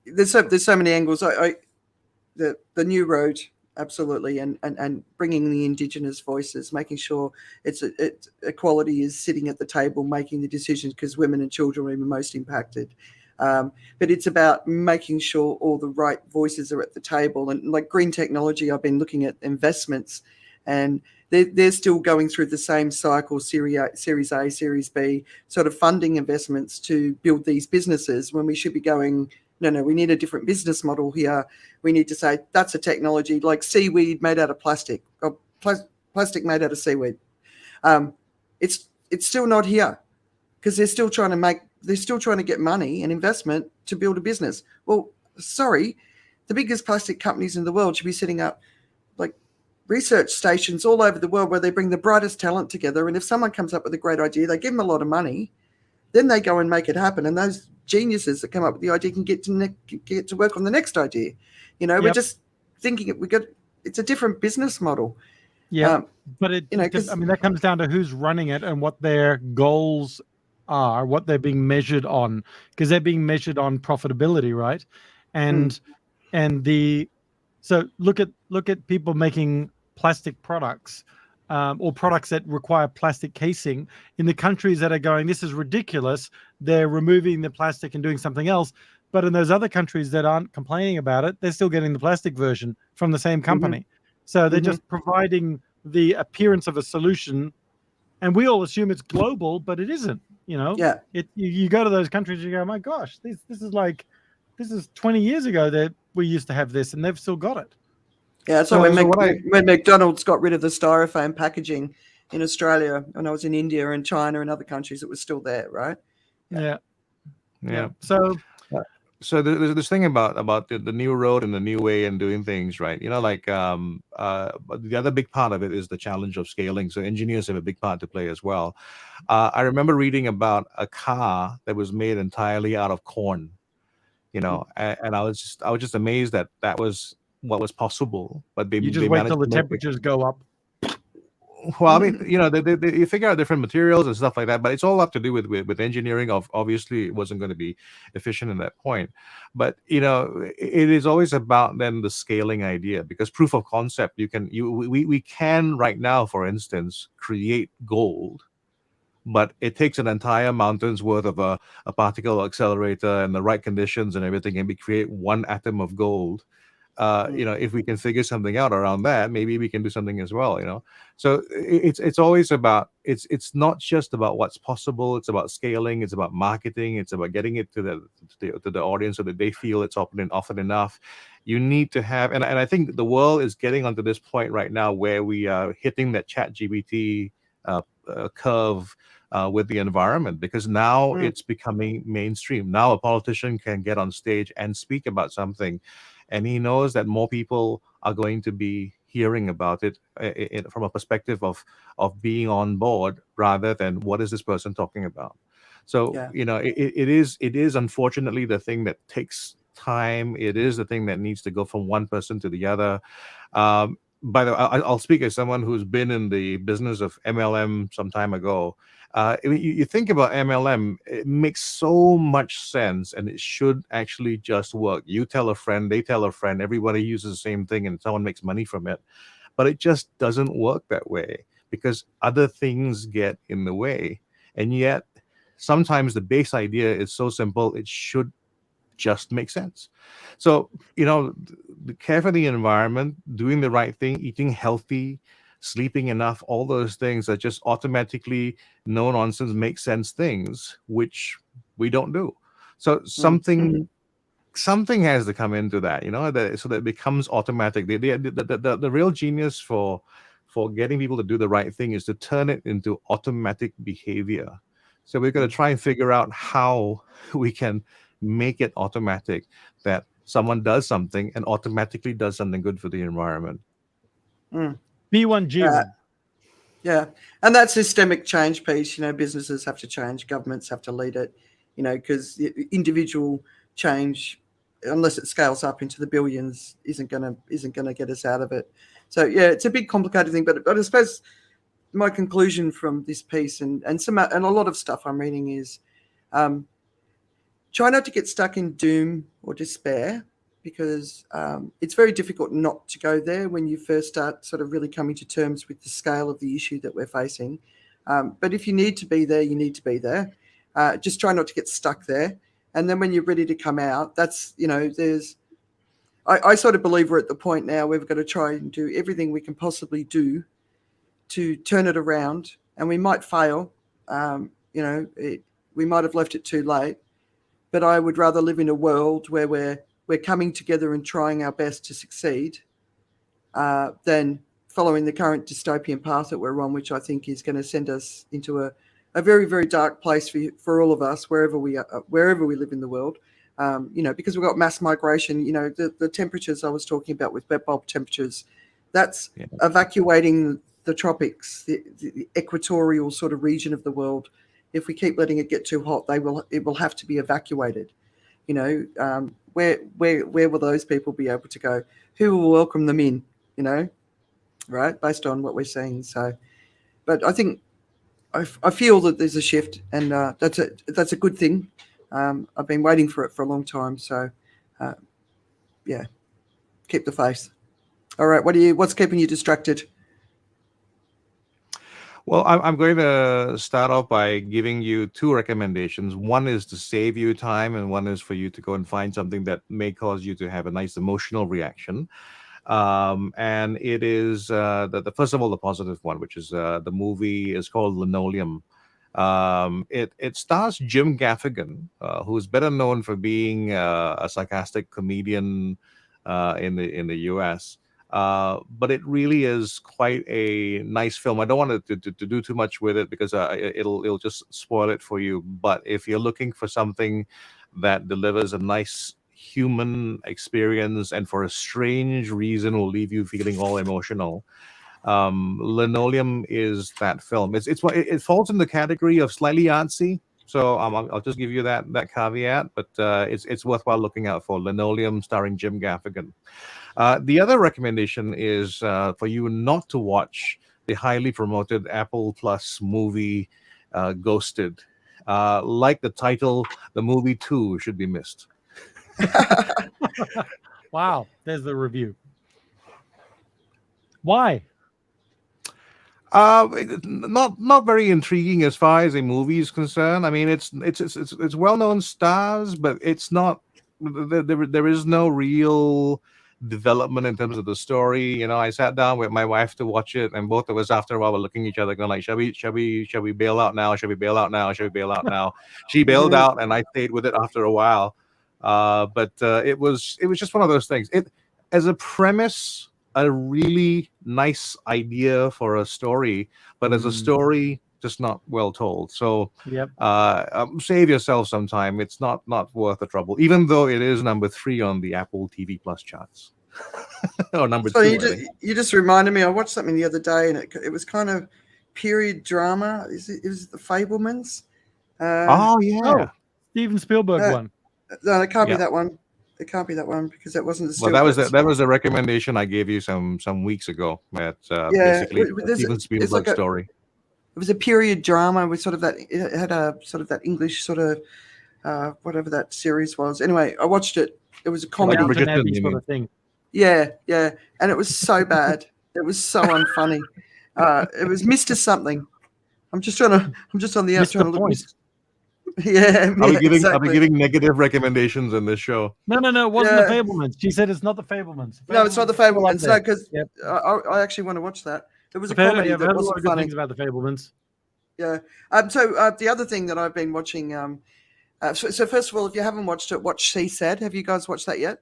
There's so many angles. The new road, absolutely, and bringing the Indigenous voices, making sure equality is sitting at the table, making the decisions, because women and children are the most impacted. But it's about making sure all the right voices are at the table. And like green technology, I've been looking at investments, and they're still going through the same cycle, Series A, Series B, sort of funding investments to build these businesses, when we should be going, no, we need a different business model here. We need to say that's a technology like seaweed made out of plastic, or plastic made out of seaweed. It's still not here, because they're still trying to get money and investment to build a business. Well, sorry, the biggest plastic companies in the world should be setting up like research stations all over the world where they bring the brightest talent together. And if someone comes up with a great idea, they give them a lot of money, then they go and make it happen. And those geniuses that come up with the idea can get to work on the next idea. We're just thinking it's a different business model. Yeah, but because I mean, that comes down to who's running it and what their goals are, what they're being measured on, because they're being measured on profitability, right? And so look at people making plastic products, or products that require plastic casing in the countries that are going, this is ridiculous. They're removing the plastic and doing something else. But in those other countries that aren't complaining about it, they're still getting the plastic version from the same company. So they're just providing the appearance of a solution, and we all assume it's global, but it isn't. yeah. You go to those countries, you go, my gosh, this is 20 years ago that we used to have this, and they've still got it. Yeah, so when McDonald's got rid of the styrofoam packaging in Australia, when I was in India and China and other countries, it was still there, right? Yeah. So there's this thing about the new road and the new way and doing things, right? But the other big part of it is the challenge of scaling. So engineers have a big part to play as well. I remember reading about a car that was made entirely out of corn, and I was just amazed that was what was possible. But you just wait till the temperatures go up. Well, I mean, you figure out different materials and stuff like that, but it's all up to do with engineering. Obviously, it wasn't going to be efficient in that point, but it is always about then the scaling idea, because proof of concept, we can right now, for instance, create gold, but it takes an entire mountain's worth of a particle accelerator and the right conditions and everything, and we create one atom of gold. If we can figure something out around that, maybe we can do something as well. So it's always about, it's not just about what's possible. It's about scaling. It's about marketing. It's about getting it to the audience so that they feel it's often enough. You need to have, and I think the world is getting onto this point right now where we are hitting that ChatGPT curve with the environment, because now it's becoming mainstream. Now a politician can get on stage and speak about something, and he knows that more people are going to be hearing about it from a perspective of being on board, rather than what is this person talking about. So it is unfortunately the thing that takes time. It is the thing that needs to go from one person to the other. By the way, I'll speak as someone who's been in the business of MLM some time ago. You think about MLM, it makes so much sense, and it should actually just work. You tell a friend, they tell a friend, everybody uses the same thing, and someone makes money from it. But it just doesn't work that way, because other things get in the way. And yet, sometimes the base idea is so simple, it should just make sense. So, care for the environment, doing the right thing, eating healthy, sleeping enough, all those things are just automatically no nonsense, make sense things, which we don't do. So something has to come into that, so that it becomes automatic. The real genius for getting people to do the right thing is to turn it into automatic behavior. So we're going to try and figure out how we can make it automatic, that someone does something and automatically does something good for the environment. B1G1. Yeah, and that systemic change piece, businesses have to change, governments have to lead it, because individual change, unless it scales up into the billions, isn't gonna get us out of it. So yeah, it's a big complicated thing, but I suppose my conclusion from this piece and a lot of stuff I'm reading is, try not to get stuck in doom or despair, because it's very difficult not to go there when you first start sort of really coming to terms with the scale of the issue that we're facing. But if you need to be there, you need to be there. Just try not to get stuck there. And then when you're ready to come out, that's, I sort of believe we're at the point now where we've got to try and do everything we can possibly do to turn it around. And we might fail. We might have left it too late. But I would rather live in a world where we're coming together and trying our best to succeed, than following the current dystopian path that we're on, which I think is going to send us into a very, very dark place for all of us, wherever we live in the world. Because we've got mass migration. The temperatures I was talking about with wet bulb temperatures, that's evacuating the tropics, the equatorial sort of region of the world. If we keep letting it get too hot, it will have to be evacuated. Where will those people be able to go? Who will welcome them in? right? Based on what we're seeing. So, but I think I feel that there's a shift, and that's a good thing. I've been waiting for it for a long time. So, yeah, keep the faith. All right, what's keeping you distracted? Well, I'm going to start off by giving you two recommendations. One is to save you time, and one is for you to go and find something that may cause you to have a nice emotional reaction. And it is the first of all, the positive one, which is the movie is called Linoleum. It stars Jim Gaffigan, who's better known for being a sarcastic comedian in the US. But it really is quite a nice film. I don't want to do too much with it because it'll just spoil it for you. But if you're looking for something that delivers a nice human experience and for a strange reason will leave you feeling all emotional, Linoleum is that film. It falls in the category of slightly artsy. So I'll just give you that caveat, but it's worthwhile looking out for. Linoleum, starring Jim Gaffigan. The other recommendation is for you not to watch the highly promoted Apple Plus movie Ghosted. Like the title, the movie too should be missed. Wow, there's the review. Why? Not very intriguing as far as a movie is concerned. I mean, it's well-known stars, but it's not. There is no real development in terms of the story. I sat down with my wife to watch it, and both of us after a while were looking at each other, going like, "Shall we bail out now? Shall we bail out now? Shall we bail out now?" She bailed out, and I stayed with it after a while. But it was just one of those things. It as a premise, a really nice idea for a story, but as a story, just not well told. So Yep. Save yourself some time. It's not worth the trouble, even though it is number 3 on the Apple TV Plus charts. Or number 2. You just reminded me. I watched something the other day, and it was kind of period drama. Is it The Fabelmans? Oh yeah, Steven Spielberg one. No, it can't be that one. It can't be that one because that wasn't the. Well, that was the recommendation I gave you some weeks ago. Basically Steven Spielberg story. It was a period drama with sort of that. It had a sort of that English sort of whatever that series was. Anyway, I watched it. It was a comedy Sort of thing. Yeah, and it was so bad. It was so unfunny. It was Mr. Something. I'm just on the outside trying to look. Yeah, Are we giving negative recommendations in this show? No, it wasn't the Fabelmans. She said it's not the Fabelmans. No, it's not the Fabelmans. No, because I actually want to watch that. It was a comedy that wasn't funny. Things about the Fabelmans. Yeah. So the other thing that I've been watching. So first of all, if you haven't watched it, watch She Said. Have you guys watched that yet?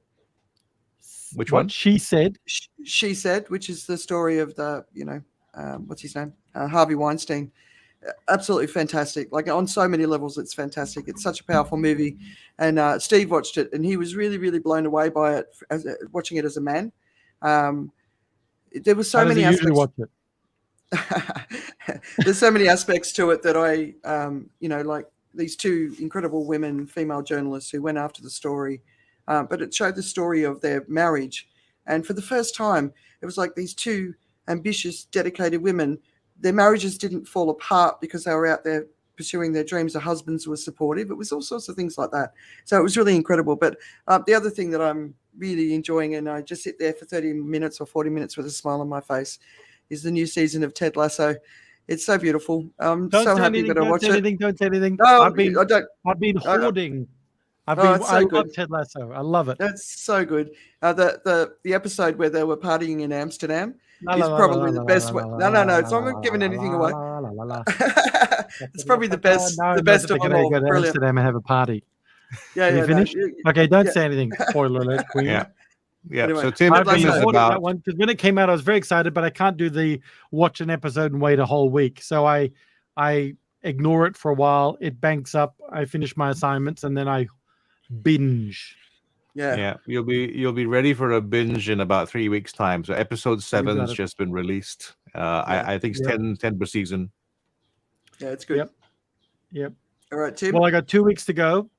Which one? She Said. She Said, which is the story of the what's his name, Harvey Weinstein. Absolutely fantastic. Like on so many levels, it's fantastic. It's such a powerful movie, and Steve watched it, and he was really, really blown away by it. Watching it as a man, there were so many aspects. Watch it? There's so many aspects to it that I, like these two incredible women, female journalists who went after the story, but it showed the story of their marriage, and for the first time, it was like these two ambitious, dedicated women. Their marriages didn't fall apart because they were out there pursuing their dreams. Their husbands were supportive. It was all sorts of things like that. So it was really incredible. But the other thing that I'm really enjoying, and I just sit there for 30 minutes or 40 minutes with a smile on my face, is the new season of Ted Lasso. It's so beautiful. I'm so happy that I watched it. Don't say anything. No, I've been hoarding. I love Ted Lasso. I love it. That's so good. The episode where they were partying in Amsterdam is probably the best one. No. It's not giving anything away. It's probably the best. The best of them all. Go to Amsterdam and have a party. Yeah. Finished? Okay, don't say anything. Spoiler alert, Queen. Yeah. Anyway, so Tim is about that one because when it came out, I was very excited, but I can't do the watch an episode and wait a whole week. So I ignore it for a while. It banks up. I finish my assignments and then I binge. Yeah. You'll be ready for a binge in about 3 weeks' time. So episode 7 has just been released. I think it's 10 per season. Yeah, it's good. Yep. All right, Tim. Well, I got 2 weeks to go.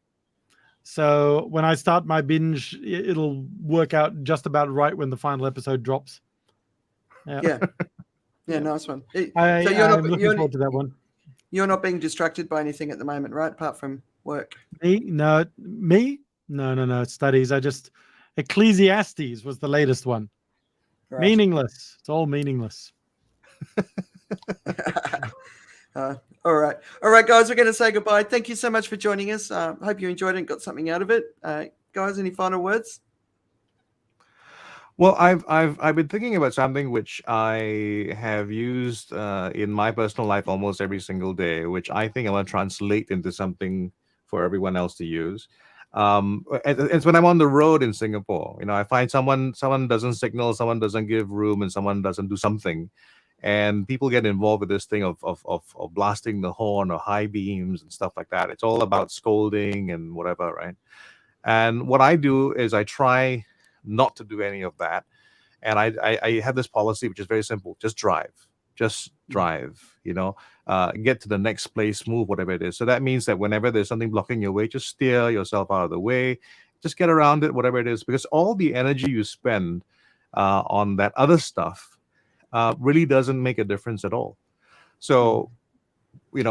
So when I start my binge, it'll work out just about right when the final episode drops. Yeah. Nice one. So I'm looking forward to that one. You're not being distracted by anything at the moment, right? Apart from work. Me? No. Studies. Ecclesiastes was the latest one. Right. Meaningless. It's all meaningless. All right, guys. We're going to say goodbye. Thank you so much for joining us. Hope you enjoyed it and got something out of it. Guys, any final words? Well, I've been thinking about something which I have used in my personal life almost every single day, which I think I want to translate into something for everyone else to use. It's when I'm on the road in Singapore. I find someone doesn't signal, someone doesn't give room, and someone doesn't do something, and people get involved with this thing of blasting the horn or high beams and stuff like that. It's all about scolding and whatever, right? And what I do is I try not to do any of that, and I have this policy which is very simple: just drive. Get to the next place, move, whatever it is. So that means that whenever there's something blocking your way, just steer yourself out of the way, just get around it, whatever it is, because all the energy you spend on that other stuff really doesn't make a difference at all. So,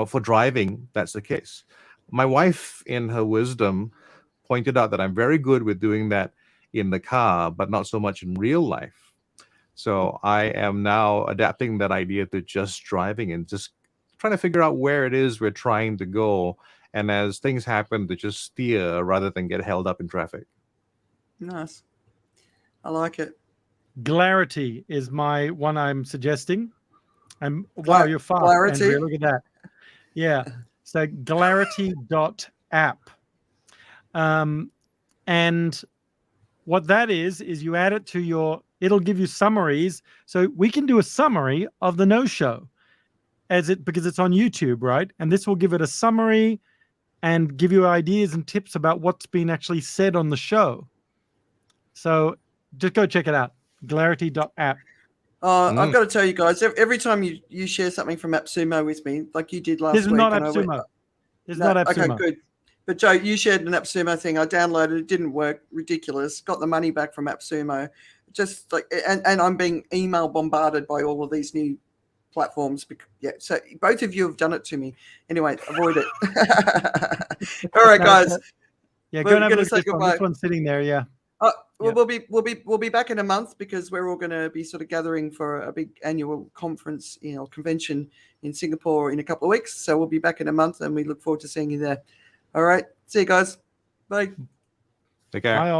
for driving, that's the case. My wife, in her wisdom, pointed out that I'm very good with doing that in the car, but not so much in real life. So I am now adapting that idea to just driving and just trying to figure out where it is we're trying to go. And as things happen, to just steer rather than get held up in traffic. Nice. I like it. Clarity is my one I'm suggesting. Wow, you're fast, Clarity? Andrea. Look at that. Yeah. So clarity.app. And what that is you add it to it'll give you summaries. So we can do a summary of the No Show because it's on YouTube, right? And this will give it a summary and give you ideas and tips about what's been actually said on the show. So just go check it out. Clarity.app. I've got to tell you guys, every time you share something from AppSumo with me, like you did last week. This is not AppSumo. This is not AppSumo. Okay, good. But Joe, you shared an AppSumo thing. I downloaded it, didn't work. Ridiculous. Got the money back from AppSumo. Just like, and I'm being email bombarded by all of these new platforms. Yeah, so both of you have done it to me. Anyway, avoid it. All right, guys. Yeah, go and have a look at this one. This one's sitting there. Yeah. We'll be back in a month because we're all going to be sort of gathering for a big annual conference, convention in Singapore in a couple of weeks. So we'll be back in a month, and we look forward to seeing you there. All right. See you guys. Bye. Take care. Bye.